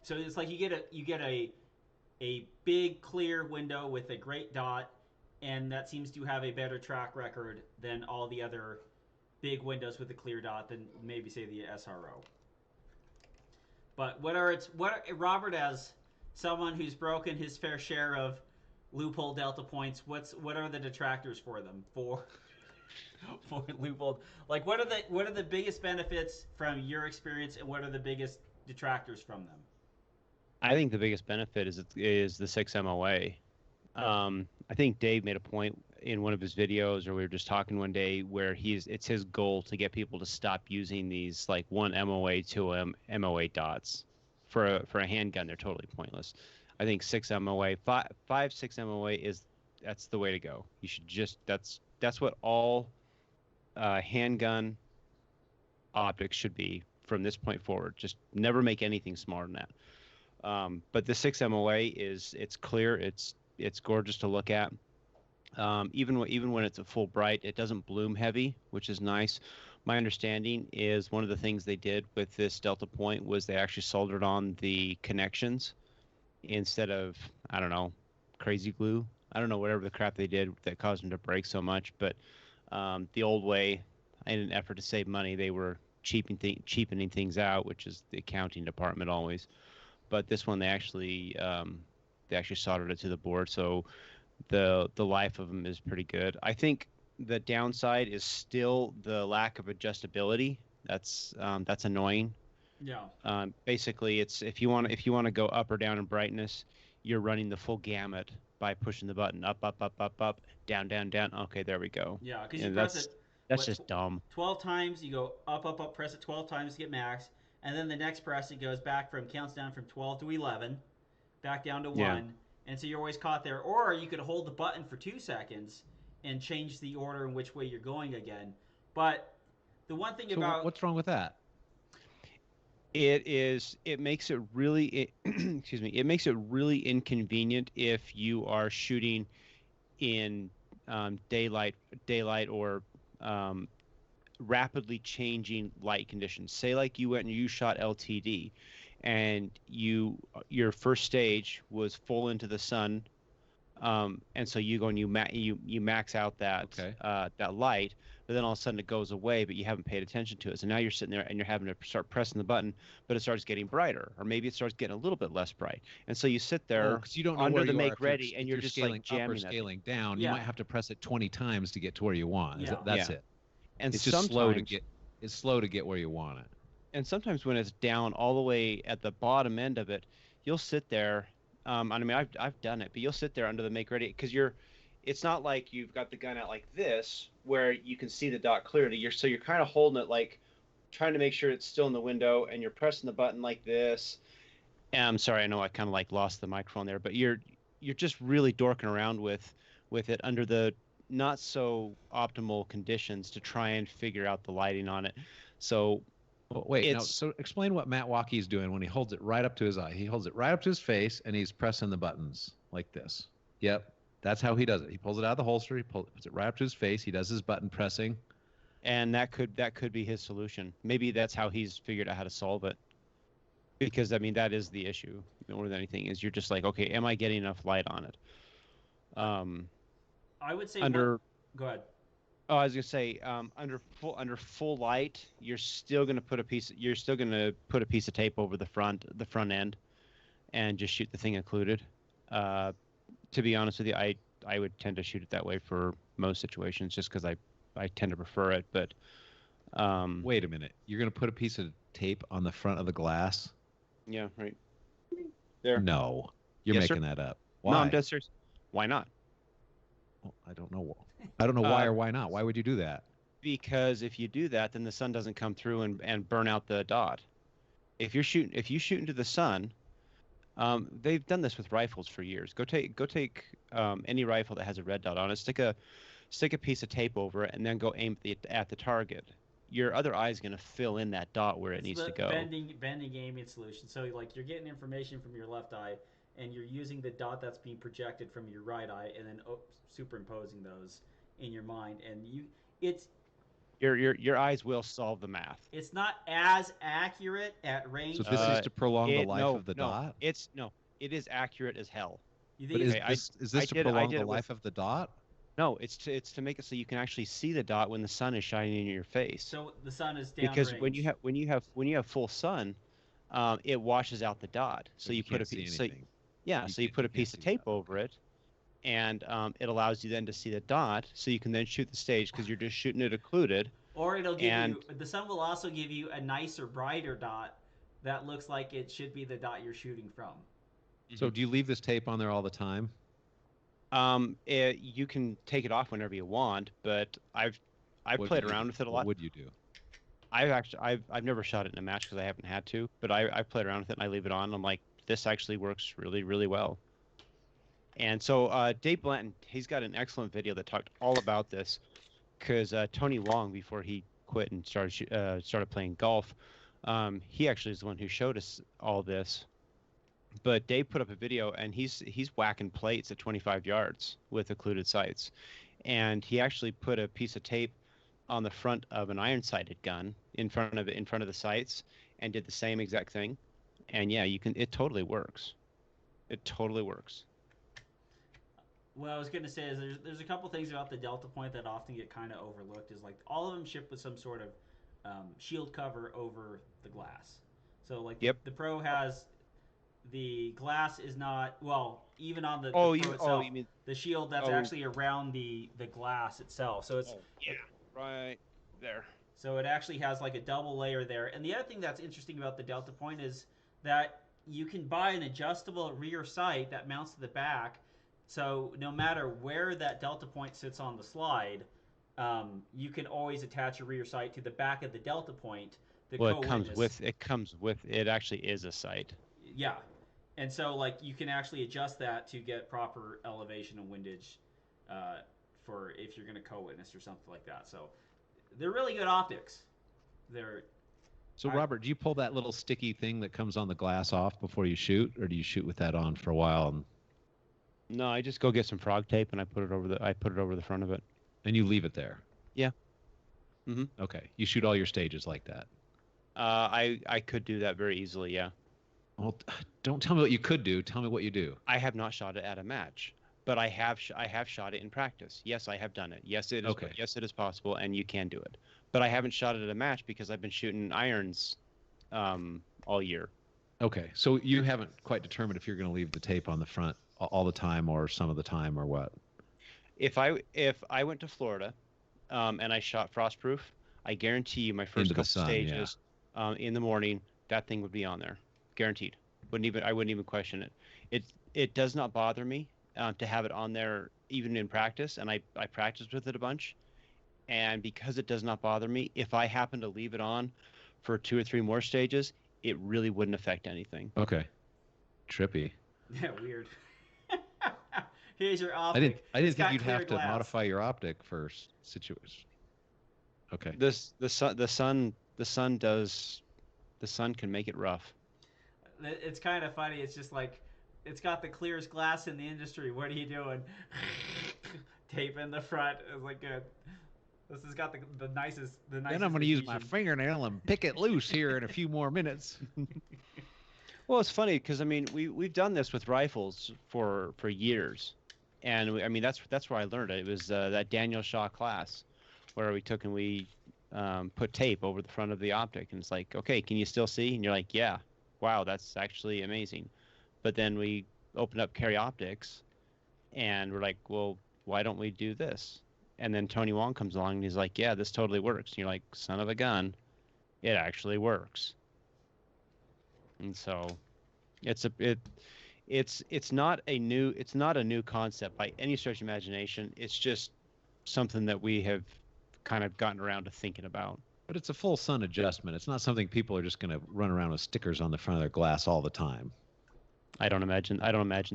So it's like you get a big clear window with a great dot, and that seems to have a better track record than all the other big windows with a clear dot than maybe say the SRO. But Robert, as someone who's broken his fair share of loophole Delta points, what are the detractors for them for loophole? What are the biggest benefits from your experience, and what are the biggest detractors from them? I think the biggest benefit is the 6 MOA. I think Dave made a point in one of his videos, or we were just talking one day, where it's his goal to get people to stop using these 1 MOA, 2 MOA dots for a handgun. They're totally pointless. I think 6 MOA, 6 MOA that's the way to go. You should that's what all handgun optics should be from this point forward. Just never make anything smaller than that. But the 6 MOA it's clear, it's gorgeous to look at. Even when it's a full bright, it doesn't bloom heavy, which is nice. My understanding is one of the things they did with this Delta Point was they actually soldered on the connections instead of, I don't know, crazy glue. I don't know, whatever the crap they did that caused them to break so much. But the old way, in an effort to save money, they were cheapening things out, which is the accounting department always. But this one, they actually soldered it to the board, so the life of them is pretty good. I think the downside is still the lack of adjustability. That's annoying. Yeah. Basically, it's if you want to go up or down in brightness, you're running the full gamut by pushing the button up, down, down. Okay, there we go. Yeah, because you press it. That's just dumb. 12 times, you go up, press it 12 times to get max, and then the next press it goes counts down from 12 to 11, back down to 1, and so you're always caught there. Or you could hold the button for 2 seconds and change the order in which way you're going again. But the one thing about what's wrong with that? It makes it really it makes it really inconvenient if you are shooting in daylight or rapidly changing light conditions. Say you went and you shot LTD, and your first stage was full into the sun, and so you go and you max out that that light, but then all of a sudden it goes away, but you haven't paid attention to it. So now you're sitting there and you're having to start pressing the button, but it starts getting brighter, or maybe it starts getting a little bit less bright. And so you sit there because you don't know under where the you make are. ready, and you're just scaling jamming up or scaling down. Yeah. You might have to press it 20 times to get to where you want. Yeah. That's it. And It's just slow to sometimes, get. It's slow to get where you want it. and sometimes when it's down all the way at the bottom end of it, you'll sit there. I mean, I've done it, but you'll sit there under the make ready because you're. It's not like you've got the gun out like this where you can see the dot clearly. You're kind of holding it like trying to make sure it's still in the window, and you're pressing the button like this. And I'm sorry, I know I kind of like lost the microphone there, but you're just really dorking around with it under the not so optimal conditions to try and figure out the lighting on it. So Well, wait, now, it's so explain what Matt Walkie's doing when he holds it right up to his eye. He holds it right up to his face, and he's pressing the buttons like this. Yep, that's how he does it. He pulls it out of the holster. He puts it right up to his face. He does his button pressing. and that could be his solution. Maybe that's how he's figured out how to solve it. Because I mean that is the issue more than anything is you're just like, okay, am I getting enough light on it? I would say Under go ahead. Oh, I was gonna say, under full light, you're still gonna put a piece of tape over the front end, and just shoot the thing included. To be honest with you, I would tend to shoot it that way for most situations, just because I tend to prefer it. But Wait a minute. You're going to put a piece of tape on the front of the glass? yeah, right there. No, you're Yes, sir. making that up. No, Why? I'm dead serious. Why not? Well, I don't know. I don't know why or why not. Why would you do that? Because if you do that, then the sun doesn't come through and burn out the dot. If you shoot into the sun, they've done this with rifles for years. Go take any rifle that has a red dot on it, stick a piece of tape over it, and then go aim at the target. Your other eye is going to fill in that dot where it It's needs the to go. bending aiming solution. So like you're getting information from your left eye, and you're using the dot that's being projected from your right eye, and then superimposing those in your mind. And it's Your eyes will solve the math. it's not as accurate at range. So this is to prolong the life of the no, dot? It is accurate as hell. You But think is this to prolong the life of the dot? No, it's to make it so you can actually see the dot when the sun is shining in your face. so the sun is down Because range. when you have full sun, it washes out the dot. So But you put can't a see piece. anything. So you put a can't piece of see tape that. over it, and it allows you then to see the dot, so you can then shoot the stage because you're just shooting it occluded. Or it'll give and- you the sun will also give you a nicer, brighter dot that looks like it should be the dot you're shooting from. So do you leave this tape on there all the time? You can take it off whenever you want, but I've What played would you- around with it a What lot. would you do? I've never shot it in a match because I haven't had to, but I've played around with it and I leave it on. And I'm like, this actually works really, really well. And so Dave Blanton, he's got an excellent video that talked all about this because Tony Long, before he quit and started playing golf, he actually is the one who showed us all this. But Dave put up a video and he's whacking plates at 25 yards with occluded sights, and he actually put a piece of tape on the front of an iron-sighted gun in front of the sights and did the same exact thing. And yeah, it totally works. It totally works. What I was going to say is there's a couple things about the Delta Point that often get kind of overlooked. Is like all of them ship with some sort of shield cover over the glass. So like the Pro has the glass is not even on the Pro itself. You mean the shield that's actually around the glass itself. So it's right there. So it actually has like a double layer there. And the other thing that's interesting about the Delta Point is that you can buy an adjustable rear sight that mounts to the back. So no matter where that Delta Point sits on the slide, you can always attach a rear sight to the back of the Delta Point. It comes with it actually is a sight. Yeah. And so like you can actually adjust that to get proper elevation and windage for if you're going to co-witness or something like that. So they're really good optics. Robert, do you pull that little sticky thing that comes on the glass off before you shoot, or do you shoot with that on for a while? No, I just go get some frog tape and I put it over the front of it. And you leave it there? Yeah. Mm-hmm. Okay. You shoot all your stages like that? I could do that very easily, yeah. Well, don't tell me what you could do. Tell me what you do. I have not shot it at a match, but I have shot it in practice. Yes, I have done it. Yes, it is. Okay. Yes, it is possible, and you can do it. But I haven't shot it at a match because I've been shooting irons all year. Okay, so you haven't quite determined if you're going to leave the tape on the front all the time or some of the time or what? If I went to Florida, and I shot frostproof, I guarantee you my first Into the couple sun, stages in the morning, that thing would be on there, guaranteed. I wouldn't even question it. It does not bother me to have it on there even in practice, and I practiced with it a bunch. And because it does not bother me, if I happen to leave it on for 2 or 3 more stages, it really wouldn't affect anything. Okay. Trippy. Yeah, weird. Here's your I optic. didn't It's think got you'd clear have to glass. modify your optic for situation. Okay. The sun can make it rough. It's kind of funny. It's just like it's got the clearest glass in the industry. What are you doing? Tape in the front. It's like good. This has got the nicest. Then I'm going to use my fingernail and pick it loose here in a few more minutes. Well, it's funny because I mean we've done this with rifles for years, and I mean that's where I learned it. It was that Daniel Shaw class, where we took and we put tape over the front of the optic, and it's like, okay, can you still see? And you're like, yeah, wow, that's actually amazing. But then we opened up Carry Optics, and we're like, well, why don't we do this? And then Tony Wong comes along and he's like, yeah, this totally works. And you're like, son of a gun, it actually works. And so it's not a new concept by any stretch of imagination. It's just something that we have kind of gotten around to thinking about. But it's a full sun adjustment. It's not something people are just going to run around with stickers on the front of their glass all the time. I don't imagine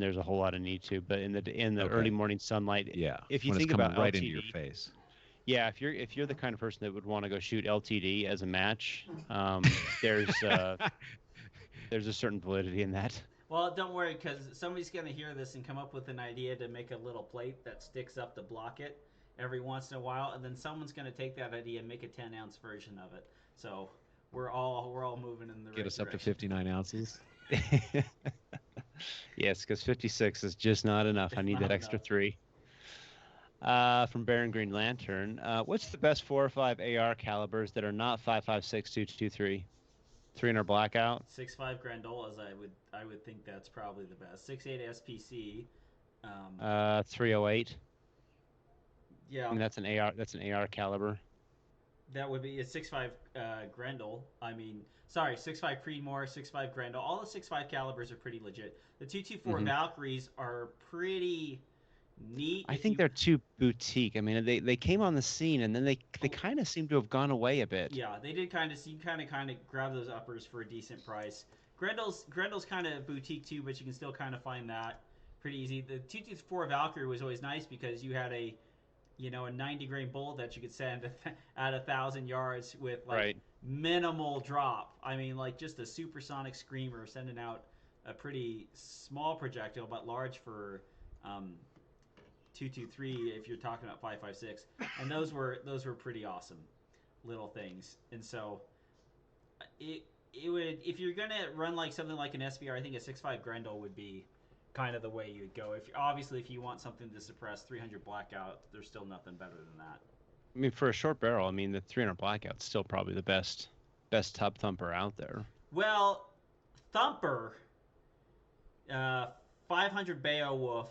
there's a whole lot of need to, but in the Okay. early morning sunlight, Yeah. If you when think it's coming about right LTD, into your face. yeah, if you're the kind of person that would want to go shoot LTD as a match, there's a certain validity in that. Well, don't worry, because somebody's going to hear this and come up with an idea to make a little plate that sticks up to block it every once in a while, and then someone's going to take that idea and make a 10-ounce version of it. So we're all moving in the right Get us direction. up to 59 ounces. Yes, because 56 is just not enough. I need Not that extra enough. 3. From Baron Green Lantern, what's the best 4 or 5 AR calibers that are not 5.56 223? 300 blackout. 6.5 Grandolas, I would think that's probably the best. 6.8 SPC. 308. Yeah, I mean, that's an AR. That's an AR caliber. that would be a 6.5 Grendel. I mean, sorry, 6.5 Creedmoor, 6.5 Grendel. All the 6.5 calibers are pretty legit. The 224 Mhm. Valkyries are pretty neat. I if think you- they're too boutique. I mean, they came on the scene and then they kind of seem to have gone away a bit. Yeah, they did kind of. So you kind of grab those uppers for a decent price. Grendel's kind of boutique too, but you can still kind of find that pretty easy. The 224 Valkyrie was always nice because you had a 90 grain bullet that you could send at 1,000 yards with like Right. minimal drop. I mean, like just a supersonic screamer sending out a pretty small projectile, but large for 223 if you're talking about 5.56. And those were pretty awesome little things. And so it would, if you're gonna run like something like an SVR, I think a 6.5 Grendel would be kind of the way you'd go. If you want something to suppress 300 blackout, there's still nothing better than that. I mean, for a short barrel, I mean, the 300 blackout's still probably the best tub thumper out there. Well, Thumper, 500 Beowulf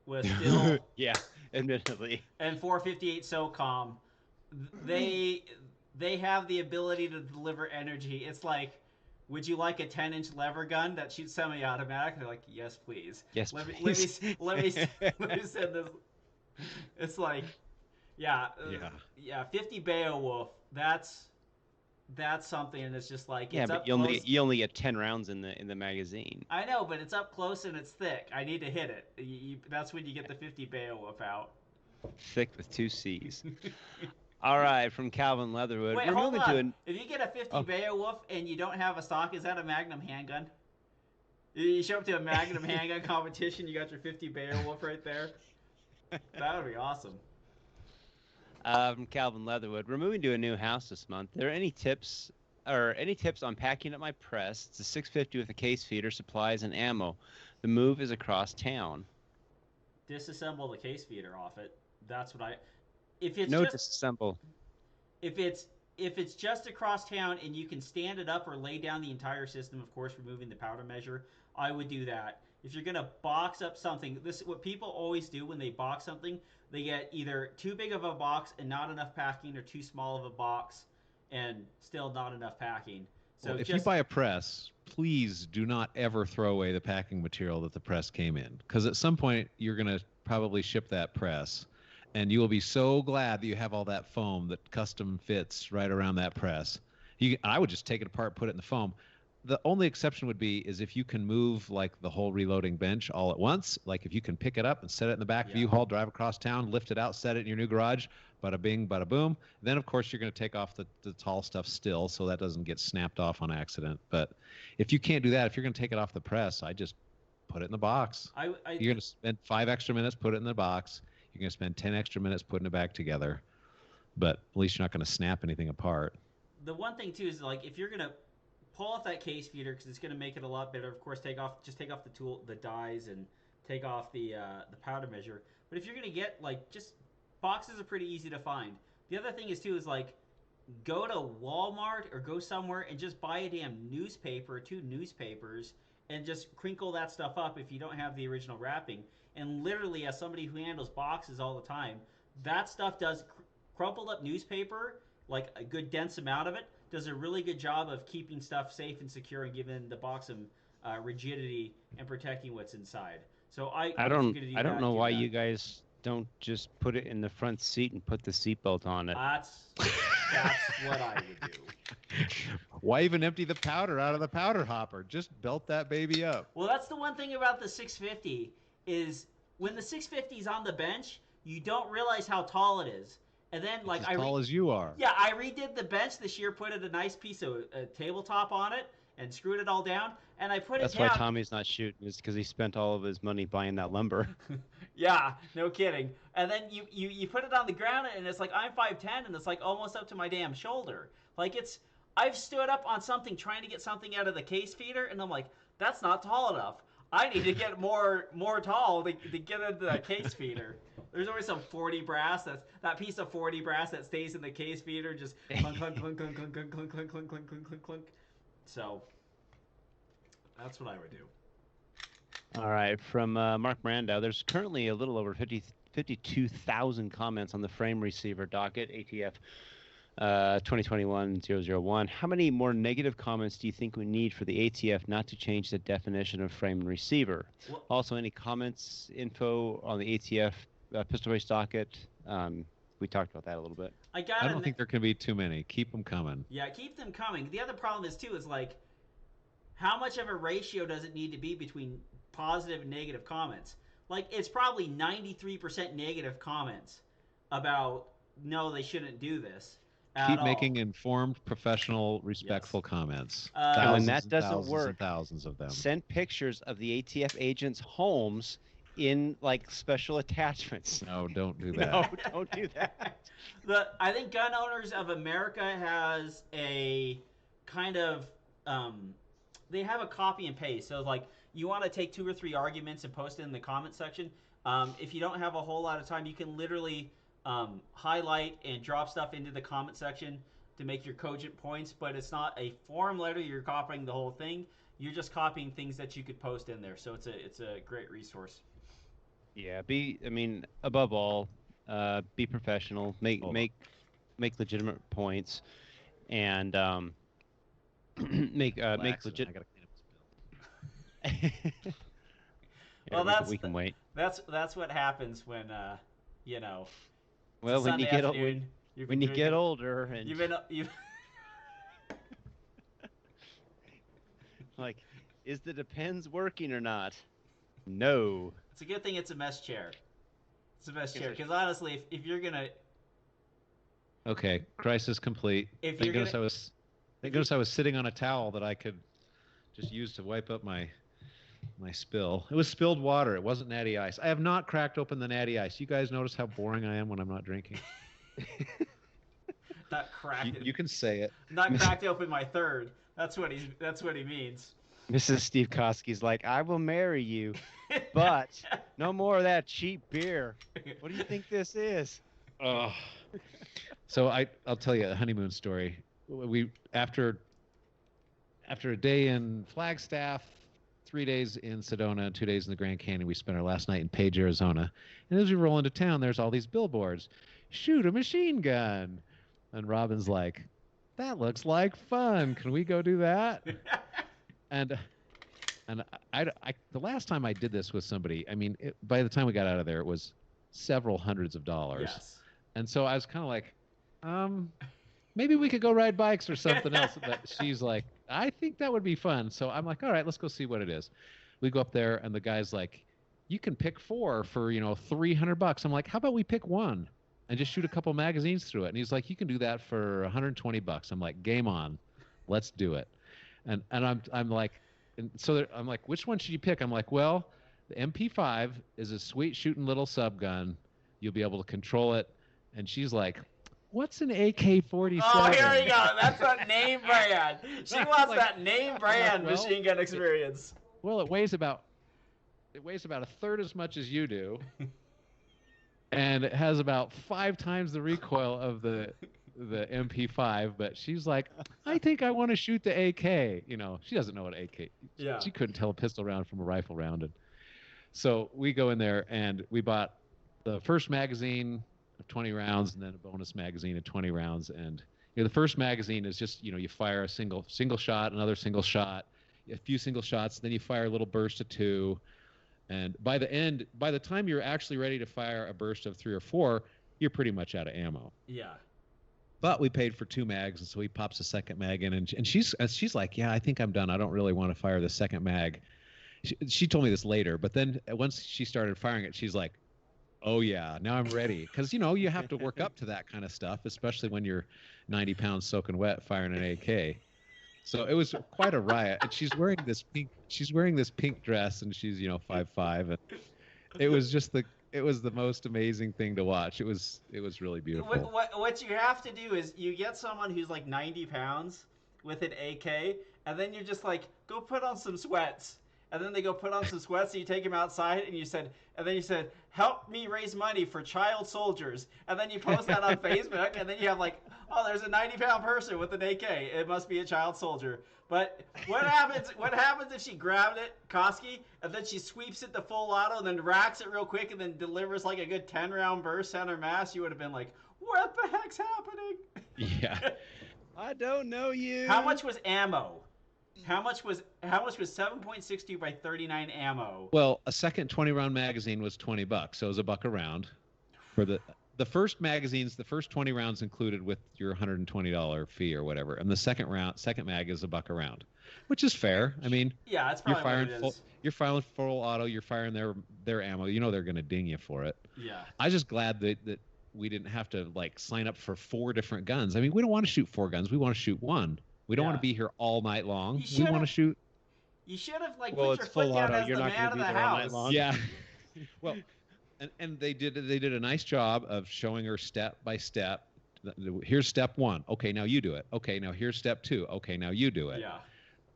was still Yeah, admittedly. and 458 SOCOM. They have the ability to deliver energy. It's like, would you like a 10-inch lever gun that shoots semi-automatic? They're like, yes, please. Yes, Let me please. let me send this. It's like, yeah, 50 Beowulf. That's something, and it's just like, Yeah, it's but up you close. only get 10 rounds in the magazine. I know, but it's up close and it's thick. I need to hit it. That's when you get the 50 Beowulf out. Thick with 2 C's. All right, from Calvin Leatherwood. Wait, We're hold moving on. to an. If you get a 50 Oh. Beowulf and you don't have a stock, is that a Magnum handgun? You show up to a Magnum handgun competition, you got your 50 Beowulf right there. That would be awesome. From Calvin Leatherwood. We're moving to a new house this month. Are there any tips on packing up my press? It's a 650 with a case feeder, supplies, and ammo. The move is across town. Disassemble the case feeder off it. That's what I. If it's No just disassemble. if it's just across town and you can stand it up or lay down the entire system, of course, removing the powder measure, I would do that. If you're gonna box up something, this what people always do when they box something, they get either too big of a box and not enough packing, or too small of a box and still not enough packing. So Well, if you buy a press, please do not ever throw away the packing material that the press came in, because at some point you're going to probably ship that press, and you will be so glad that you have all that foam that custom fits right around that press. I would just take it apart, put it in the foam. The only exception would be is if you can move like the whole reloading bench all at once. Like if you can pick it up and set it in the back of U-Haul, drive across town, lift it out, set it in your new garage, bada bing, bada boom. Then of course you're going to take off the tall stuff still, so that doesn't get snapped off on accident. But if you can't do that, if you're going to take it off the press, I just put it in the box. You're going to spend 5 extra minutes, put it in the box. You're going to spend 10 extra minutes putting it back together. But at least you're not going to snap anything apart. The one thing too is like if you're going to pull off that case feeder, because it's going to make it a lot better. Of course, take off the dies, and take off the powder measure. But if you're going to get like just boxes are pretty easy to find. The other thing is too is like go to Walmart or go somewhere and just buy a damn newspaper or 2 newspapers and just crinkle that stuff up if you don't have the original wrapping. And literally, as somebody who handles boxes all the time, that stuff does crumpled up newspaper, like a good dense amount of it, does a really good job of keeping stuff safe and secure and giving the box some rigidity and protecting what's inside. So I don't know why you guys don't just put it in the front seat and put the seatbelt on it. That's what I would do. Why even empty the powder out of the powder hopper? Just belt that baby up. Well, that's the one thing about the 650 is when the 650 is on the bench, you don't realize how tall it is. And then, like, as tall as you are. Yeah, I redid the bench this year, put a nice piece of tabletop on it, and screwed it all down. And I put That's it down. why Tommy's not shooting, is because he spent all of his money buying that lumber. Yeah, no kidding. And then you put it on the ground, and it's like I'm 5'10", and it's like almost up to my damn shoulder. Like I've stood up on something trying to get something out of the case feeder, and I'm like, that's not tall enough. I need to get more tall to get into that case feeder. There's always some 40 brass. That piece of 40 brass that stays in the case feeder, just clunk, clunk, clunk, clunk, clunk, clunk, clunk, clunk, clunk, clunk, clunk, clunk, clunk. So that's what I would do. All right, from Mark Miranda, there's currently a little over 52,000 comments on the frame receiver docket, ATF 2021-001. How many more negative comments do you think we need for the ATF not to change the definition of frame and receiver? Well, also, any comments, info on the ATF pistol race docket? We talked about that a little bit. I don't think there can be too many. Keep them coming. Yeah, keep them coming. The other problem is, too, is like, how much of a ratio does it need to be between positive and negative comments? Like, it's probably 93% negative comments about, no, they shouldn't do this. Keep making informed, professional, respectful comments. When that doesn't work, and thousands of them. Send pictures of the ATF agents' homes in like special attachments. No, don't do that. No, don't do that. I think Gun Owners of America has a kind of they have a copy and paste. So like you want to take 2 or 3 arguments and post it in the comment section. If you don't have a whole lot of time, you can literally highlight and drop stuff into the comment section to make your cogent points, but it's not a form letter. You're copying the whole thing. You're just copying things that you could post in there. So it's a great resource. Yeah, above all, be professional, make legitimate points, and make legit. I gotta clean up this bill. Well, we can wait. That's what happens when you know. Well, when you get older, and you've like, is the Depends working or not? No. It's a good thing it's a mess chair. It's a mess chair because honestly, if you're gonna. Okay, crisis complete. Thank goodness I was sitting on a towel that I could just use to wipe up my spill. It was spilled water. It wasn't natty ice. I have not cracked open the natty ice. You guys notice how boring I am when I'm not drinking? Not cracked. You can say it. Not cracked open my third. That's what he means. Mrs. Steve Koski's like, I will marry you, but no more of that cheap beer. What do you think this is? Oh. So I'll tell you a honeymoon story. We after a day in Flagstaff, 3 days in Sedona and 2 days in the Grand Canyon. We spent our last night in Page, Arizona. And as we roll into town, there's all these billboards. Shoot a machine gun. And Robin's like, that looks like fun. Can we go do that? And the last time I did this with somebody, I mean, by the time we got out of there, it was several hundreds of dollars. Yes. And so I was kind of like, maybe we could go ride bikes or something else. But she's like, I think that would be fun. So I'm like, all right, let's go see what it is. We go up there, and the guy's like, you can pick 4 for, $300. I'm like, how about we pick 1 and just shoot a couple magazines through it? And he's like, you can do that for $120. I'm like, game on, let's do it. And I'm like, and so I'm like, which one should you pick? I'm like, well, the MP5 is a sweet shooting little sub gun. You'll be able to control it. And she's like, what's an AK-47? Oh, here we go. That's that name brand. She wants like, that name brand well, machine gun experience. Well, it weighs about a third as much as you do, and it has about 5 times the recoil of the MP5. But she's like, I think I want to shoot the AK. She doesn't know what AK. Yeah. She couldn't tell a pistol round from a rifle round. And so we go in there and we bought the first magazine of 20 rounds and then a bonus magazine of 20 rounds. And the first magazine is just, you fire a single shot, another single shot, a few single shots, then you fire a little burst of 2. And by the time you're actually ready to fire a burst of 3 or 4, you're pretty much out of ammo. Yeah. But we paid for 2 mags, and so he pops a second mag in, and she's like, yeah, I think I'm done. I don't really want to fire the second mag. She told me this later, but then once she started firing it, she's like, oh yeah, now I'm ready. Because you have to work up to that kind of stuff, especially when you're 90 pounds soaking wet firing an AK. So it was quite a riot. And she's wearing this pink dress, and she's 5'5", and it was the most amazing thing to watch. It was really beautiful. What you have to do is you get someone who's like 90 pounds with an AK, and then you're just like, go put on some sweats. And then they go put on some sweats, and you take them outside, and you said, help me raise money for child soldiers. And then you post that on Facebook, and then you have like, oh, there's a 90-pound person with an AK. It must be a child soldier. But what happens if she grabbed it, Koski, and then she sweeps it to full auto, and then racks it real quick, and then delivers like a good 10-round burst center mass? You would have been like, what the heck's happening? Yeah. I don't know you. How much was ammo? How much was 7.62 by 39 ammo? Well, a second 20-round magazine was $20, so it was $1 a round. For the first magazines, the first 20 rounds included with your $120 fee or whatever, and the second mag is $1 a round, which is fair. I mean, yeah, that's probably what it is. You're firing full auto. You're firing their ammo. They're going to ding you for it. Yeah. I was just glad that we didn't have to like sign up for 4 different guns. I mean, we don't want to shoot 4 guns. We want to shoot 1. We don't want to be here all night long. We want to shoot. You should have put it's your full foot down auto. as You're the not man gonna of be the there all night house. long. Yeah. Well, and they did a nice job of showing her step by step. Here's step 1. Okay, now you do it. Okay, now here's step 2. Okay, now you do it. Yeah.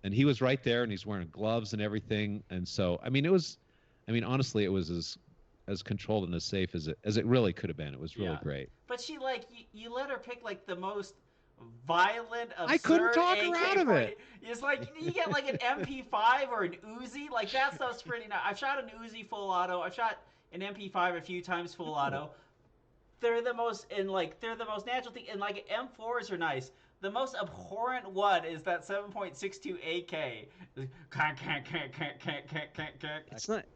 And he was right there, and he's wearing gloves and everything. And so, honestly, it was as controlled and as safe as it really could have been. It was really great. But she you let her pick like the most violent, absurd I couldn't talk her out of it. It's like you get like an MP5 or an Uzi, like that stuff's pretty nice. I've shot an Uzi full auto. I've shot an MP5 a few times full auto. They're the most natural thing, and like M4s are nice. The most abhorrent one is that 7.62 AK.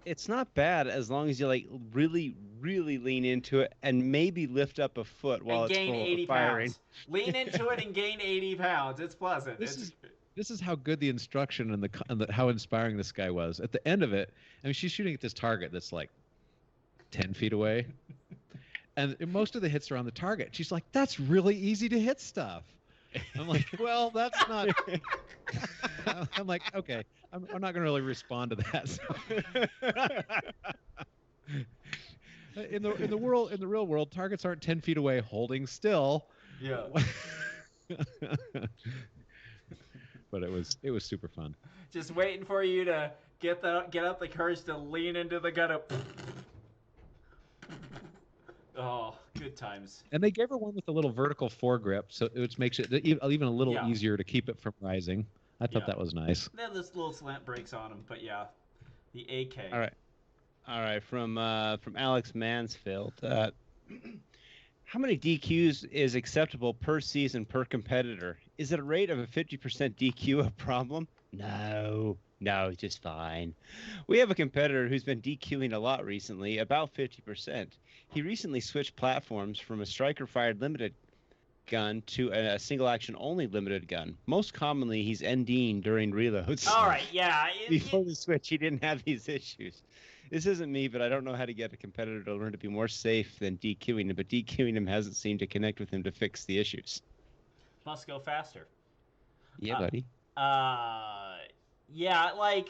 It's not bad as long as you like really lean into it and maybe lift up a foot while and it's gain full 80 of firing. pounds. Lean into it and gain 80 pounds. It's pleasant. This is how good the instruction and how inspiring this guy was. At the end of it, I mean, she's shooting at this target that's like 10 feet away, and most of the hits are on the target. She's like, "That's really easy to hit stuff." I'm like, "Well, that's not." I'm like, "Okay, I'm not going to really respond to that." So. In the real world, targets aren't 10 feet away holding still. Yeah. But it was super fun. Just waiting for you to get up the courage to lean into the gun. Oh, good times. And they gave her one with a little vertical foregrip, so which makes it even a little easier to keep it from rising. I thought that was nice. They have this little slant brakes on them, but yeah, the AK. All right. From Alex Mansfield. How many DQs is acceptable per season per competitor? Is it a rate of a 50% DQ a problem? No, just fine. We have a competitor who's been DQing a lot recently, about 50%. He recently switched platforms from a striker-fired limited gun to a single-action only limited gun. Most commonly, he's NDing during reloads. All right, yeah. Before the switch, he didn't have these issues. This isn't me, but I don't know how to get a competitor to learn to be more safe than DQing him, but DQing him hasn't seemed to connect with him to fix the issues. Must go faster. Yeah, buddy. Yeah, like,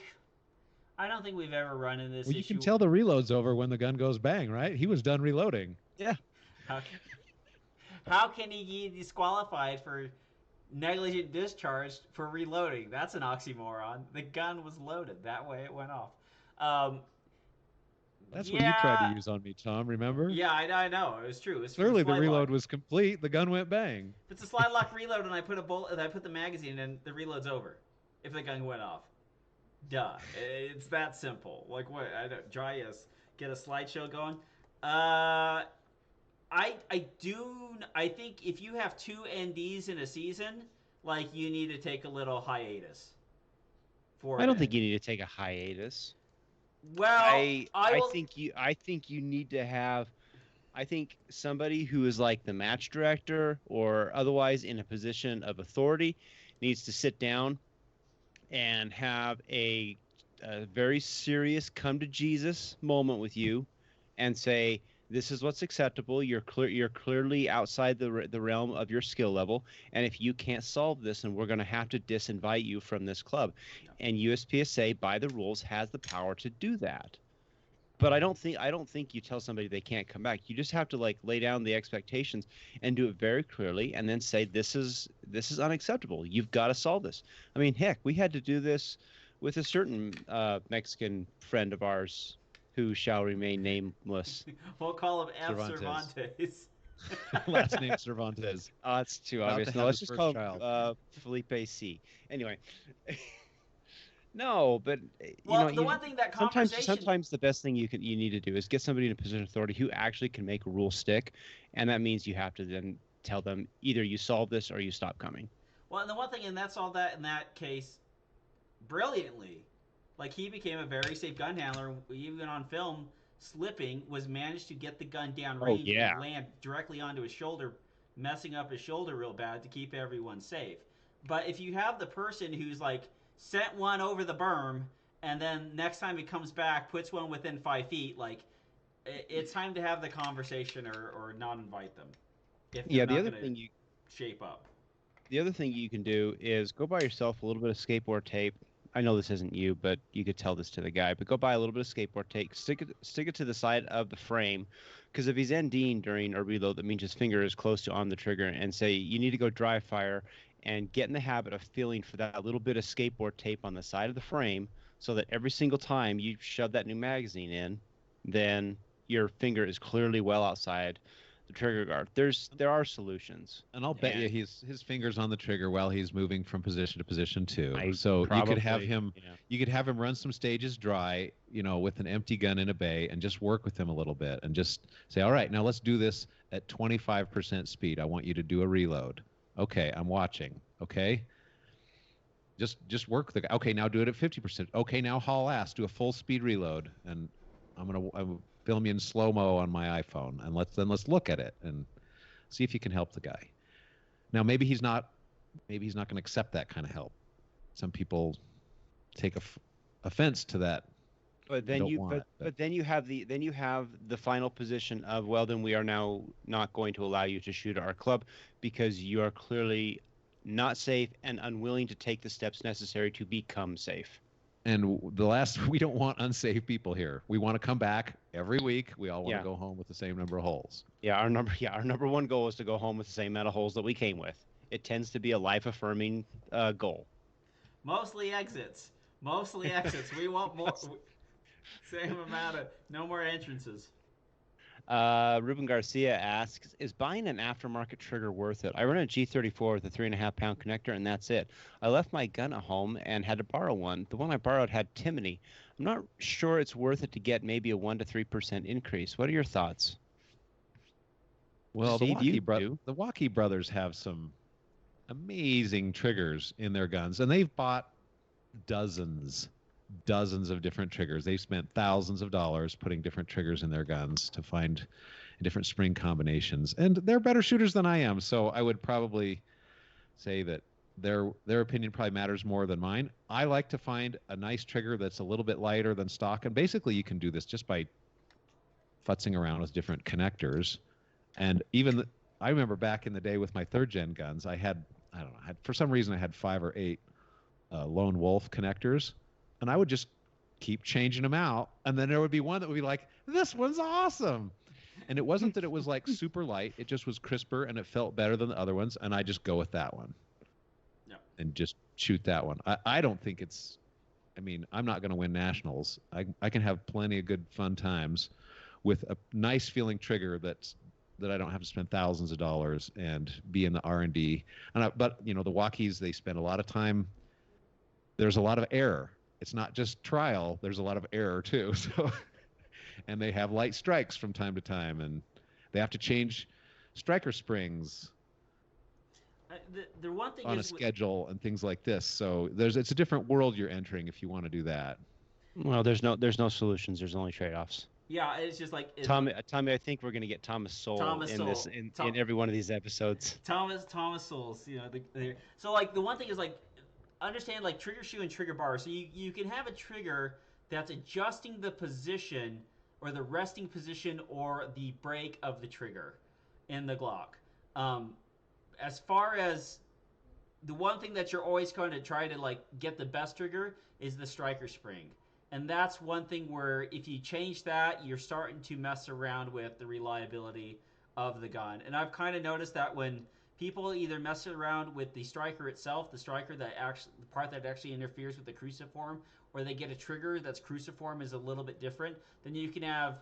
I don't think we've ever run into this Well, issue. you can tell the reload's over when the gun goes bang, right? He was done reloading. Yeah. How can he be disqualified for negligent discharge for reloading? That's an oxymoron. The gun was loaded. That way it went off. That's what you tried to use on me, Tom, remember? Yeah, I know. It was true. It was Clearly the reload was complete. The gun went bang. If it's a slide lock reload and I put a bullet and I put the magazine in, the reload's over. If the gun went off. Duh. It's that simple. Like what? I don't get a slideshow going. I think if you have 2 NDs in a season, like you need to take a little hiatus. I don't think you need to take a hiatus. Well, I think you need to have, I think somebody who is like the match director or otherwise in a position of authority needs to sit down and have a very serious come to Jesus moment with you and say, this is what's acceptable. You're clearly outside the realm of your skill level, and if you can't solve this, then we're going to have to disinvite you from this club. And USPSA, by the rules, has the power to do that. But I don't think you tell somebody they can't come back. You just have to like lay down the expectations and do it very clearly, and then say this is unacceptable. You've got to solve this. I mean, heck, we had to do this with a certain Mexican friend of ours who shall remain nameless. We'll call him F. Cervantes. Last name Cervantes. Oh, that's too obvious. No, let's just call him Felipe C. Anyway. No, but one thing that sometimes the best thing you need to do is get somebody in a position of authority who actually can make a rule stick, and that means you have to then tell them either you solve this or you stop coming. Well, and the one thing, and that's all that in that case, brilliantly. Like, he became a very safe gun handler, even on film, slipping, was managed to get the gun down range and land directly onto his shoulder, messing up his shoulder real bad to keep everyone safe. But if you have the person who's, like, sent one over the berm, and then next time he comes back, puts one within 5 feet, like, it's time to have the conversation or not invite them. If the other thing you shape up. The other thing you can do is go buy yourself a little bit of skateboard tape. I know this isn't you, but you could tell this to the guy. But go buy a little bit of skateboard tape, stick it to the side of the frame, because if he's NDing during a reload, that means his finger is close to on the trigger, and say you need to go dry fire, and get in the habit of feeling for that little bit of skateboard tape on the side of the frame, so that every single time you shove that new magazine in, then your finger is clearly well outside the trigger guard. There are solutions, and I'll bet you his fingers on the trigger while he's moving from position to position too. So you could have him run some stages dry, with an empty gun in a bay, and just work with him a little bit, and just say, all right, now let's do this at 25% speed. I want you to do a reload. Okay, I'm watching. Okay, just work the guy. Okay, now do it at 50%. Okay, now haul ass, do a full speed reload, and I'm film you in slow-mo on my iPhone, and let's look at it and see if you can help the guy. Now maybe he's not going to accept that kind of help. Some people take offense to that. But then then you have the final position of, well, then we are now not going to allow you to shoot at our club because you are clearly not safe and unwilling to take the steps necessary to become safe. And we don't want unsafe people here. We want to come back every week. We all want to go home with the same number of holes. Our number one goal is to go home with the same amount of holes that we came with. It tends to be a life-affirming goal. Mostly exits. We want more. Same amount of no more entrances. Ruben Garcia asks, is buying an aftermarket trigger worth it? I run a G34 with a 3.5 pound connector, and that's it. I left my gun at home and had to borrow one. The one I borrowed had Timony. I'm not sure it's worth it to get maybe a 1 to 3% increase. What are your thoughts? Well, Steve, you do. the Waukee brothers have some amazing triggers in their guns, and they've bought dozens of different triggers. They've spent thousands of dollars putting different triggers in their guns to find different spring combinations, and they're better shooters than I am. So I would probably say that their opinion probably matters more than mine. I like to find a nice trigger that's a little bit lighter than stock, and basically you can do this just by futzing around with different connectors. And even I remember back in the day with my 3rd gen guns, I don't know, for some reason I had 5 or 8 Lone Wolf connectors, and I would just keep changing them out, and then there would be one that would be like, this one's awesome. And it wasn't that it was like super light, it just was crisper and it felt better than the other ones, and I just go with that one. Yep. And just shoot that one. I don't think it's, I mean, I'm not going to win nationals. I can have plenty of good fun times with a nice feeling trigger that I don't have to spend thousands of dollars and be in the R&D. But you know, the Waukees, they spend a lot of time. There's a lot of error. It's not just trial. There's a lot of error too. So, and they have light strikes from time to time, and they have to change striker springs The one thing on a is schedule and things like this. So it's a different world you're entering if you want to do that. Well, there's no solutions. There's only trade-offs. Yeah, it's just like Tommy, I think we're gonna get Thomas Sowell in every one of these episodes. Thomas Souls, you know. So like the one thing is like understand like trigger shoe and trigger bar. So you can have a trigger that's adjusting the position or the resting position or the break of the trigger in the Glock. As far as the one thing that you're always going to try to like get the best trigger is the striker spring. And that's one thing where if you change that, you're starting to mess around with the reliability of the gun. And I've kind of noticed that when people either mess around with the striker itself, the part that actually interferes with the cruciform, or they get a trigger that's cruciform is a little bit different, then you can have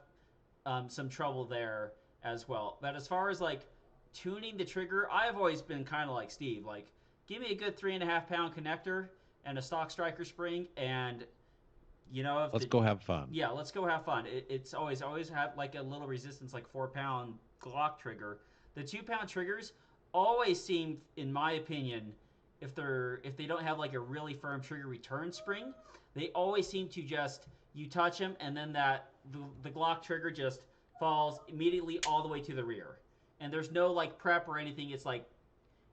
some trouble there as well. But as far as like tuning the trigger, I've always been kind of like Steve, like give me a good 3.5 pound connector and a stock striker spring, and you know, let's go have fun. Yeah, let's go have fun. It's always have like a little resistance, like 4 pound Glock trigger. The 2 pound triggers always seem, in my opinion, if they don't have like a really firm trigger return spring, they always seem to just you touch them and then the Glock trigger just falls immediately all the way to the rear, and there's no like prep or anything. It's like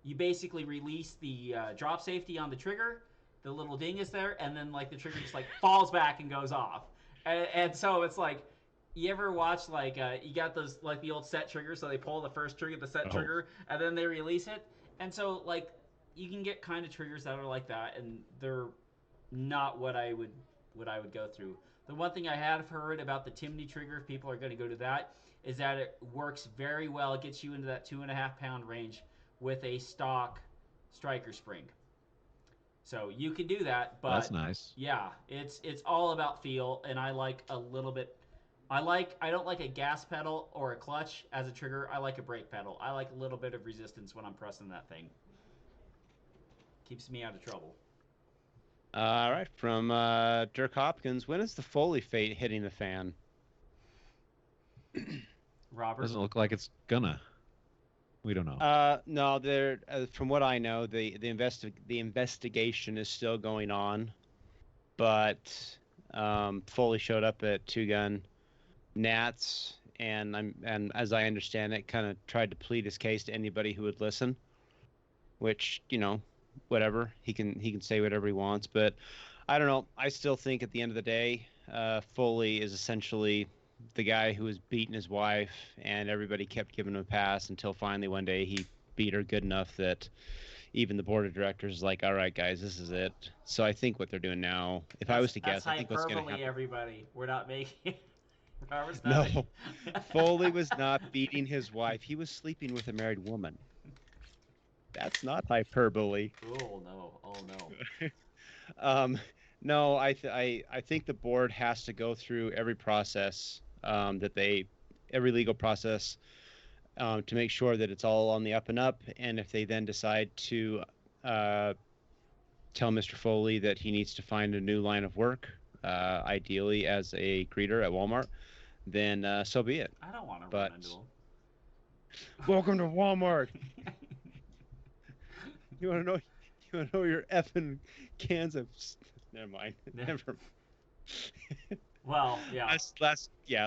you basically release the drop safety on the trigger. The little ding is there, and then like the trigger just like falls back and goes off, and so it's like, you ever watch like you got those like the old set triggers, so they pull the first trigger, the set trigger, and then they release it, and so like you can get kind of triggers that are like that, and they're not what I would go through. The one thing I have heard about the Timney trigger, if people are going to go to that, is that it works very well. It gets you into that 2.5 pound range with a stock striker spring. So you can do that, but that's nice. Yeah, it's all about feel, and I like a little bit. I don't like a gas pedal or a clutch as a trigger. I like a brake pedal. I like a little bit of resistance when I'm pressing that thing. Keeps me out of trouble. All right, from Dirk Hopkins, when is the Foley fate hitting the fan? Robert? Doesn't look like it's gonna. We don't know. No, there. From what I know, the investigation is still going on, but Foley showed up at Two Gun Nats, and as I understand it, kind of tried to plead his case to anybody who would listen. Which, you know, whatever, he can say whatever he wants, but I don't know. I still think at the end of the day, Foley is essentially the guy who was beating his wife, and everybody kept giving him a pass until finally one day he beat her good enough that even the board of directors is like, all right, guys, this is it. So I think what they're doing now, if I was to guess, I think what's going to happen. Everybody, we're not making. No, Foley was not beating his wife. He was sleeping with a married woman. That's not hyperbole. Oh no! No, I think the board has to go through every process that they every legal process to make sure that it's all on the up and up. And if they then decide to tell Mr. Foley that he needs to find a new line of work, ideally as a greeter at Walmart, then so be it. I don't want to But run into him. welcome to Walmart. You want to know? You want to know your effing cans of? Never mind. Never. Well, yeah.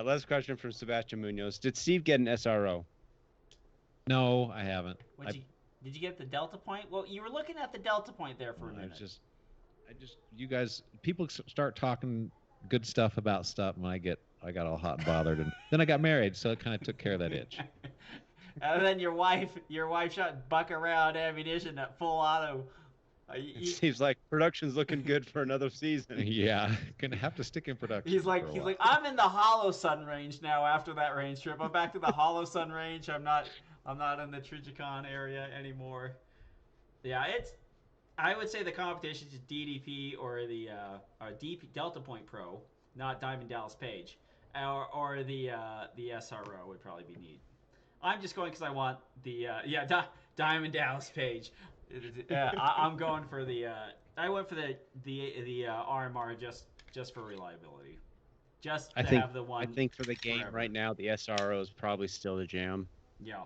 Last question from Sebastian Munoz. Did Steve get an SRO? No, I haven't. Did you get the Delta Point? Well, you were looking at the Delta Point there for a minute. You guys, people start talking good stuff about stuff, and I got all hot and bothered, and then I got married, so it kind of took care of that itch. And then your wife shot buck around ammunition at full auto. It seems like production's looking good for another season. Yeah, gonna have to stick in production. He's like, I'm in the Hollow Sun range now. After that range trip, I'm back to the Hollow Sun range. I'm not in the Trijicon area anymore. Yeah, I would say the competition is DDP or the DP Delta Point Pro, not Diamond Dallas Page, or the SRO would probably be neat. I'm just going because I want the Diamond Dallas Page. I'm going for the. I went for the RMR just for reliability. Have the one. I think for the game right now, the SRO is probably still the jam. Yeah.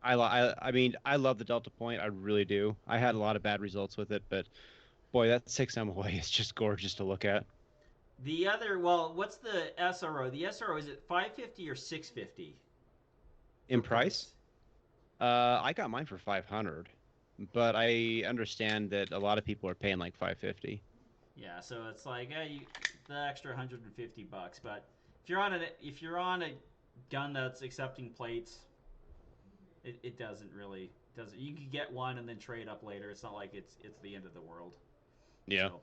I mean, I love the Delta Point. I really do. I had a lot of bad results with it, but boy, that 6M away is just gorgeous to look at. The other, what's the SRO? The SRO, is it 550 or 650? In price? I got mine for 500, but I understand that a lot of people are paying like 550. Yeah, so it's like the extra $150. But if you're on a gun that's accepting plates, it doesn't. You can get one and then trade up later. It's not like it's the end of the world. Yeah. So,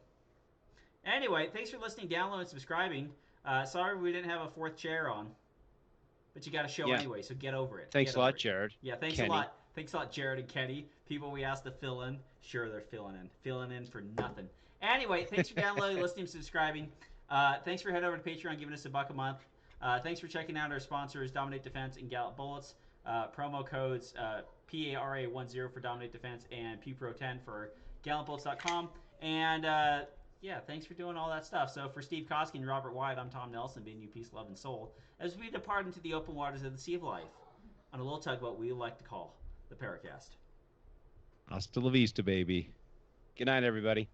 anyway, thanks for listening, downloading, and subscribing. Sorry we didn't have a fourth chair on. But you got a show anyway, so get over it. Thanks a lot, Jared. Yeah, thanks a lot. Thanks a lot, Jared and Kenny. People we asked to fill in. Sure, they're filling in for nothing. Anyway, thanks for downloading, listening, subscribing. Thanks for heading over to Patreon, giving us $1 a month. Thanks for checking out our sponsors, Dominate Defense and Gallup Bullets. Promo codes PARA10 for Dominate Defense and PPRO10 for GallupBullets.com. And thanks for doing all that stuff. So for Steve Koski and Robert Wyatt, I'm Tom Nelson, bidding you peace, love, and soul as we depart into the open waters of the Sea of Life on a little tugboat we like to call the PARAcast. Hasta la vista, baby. Good night, everybody.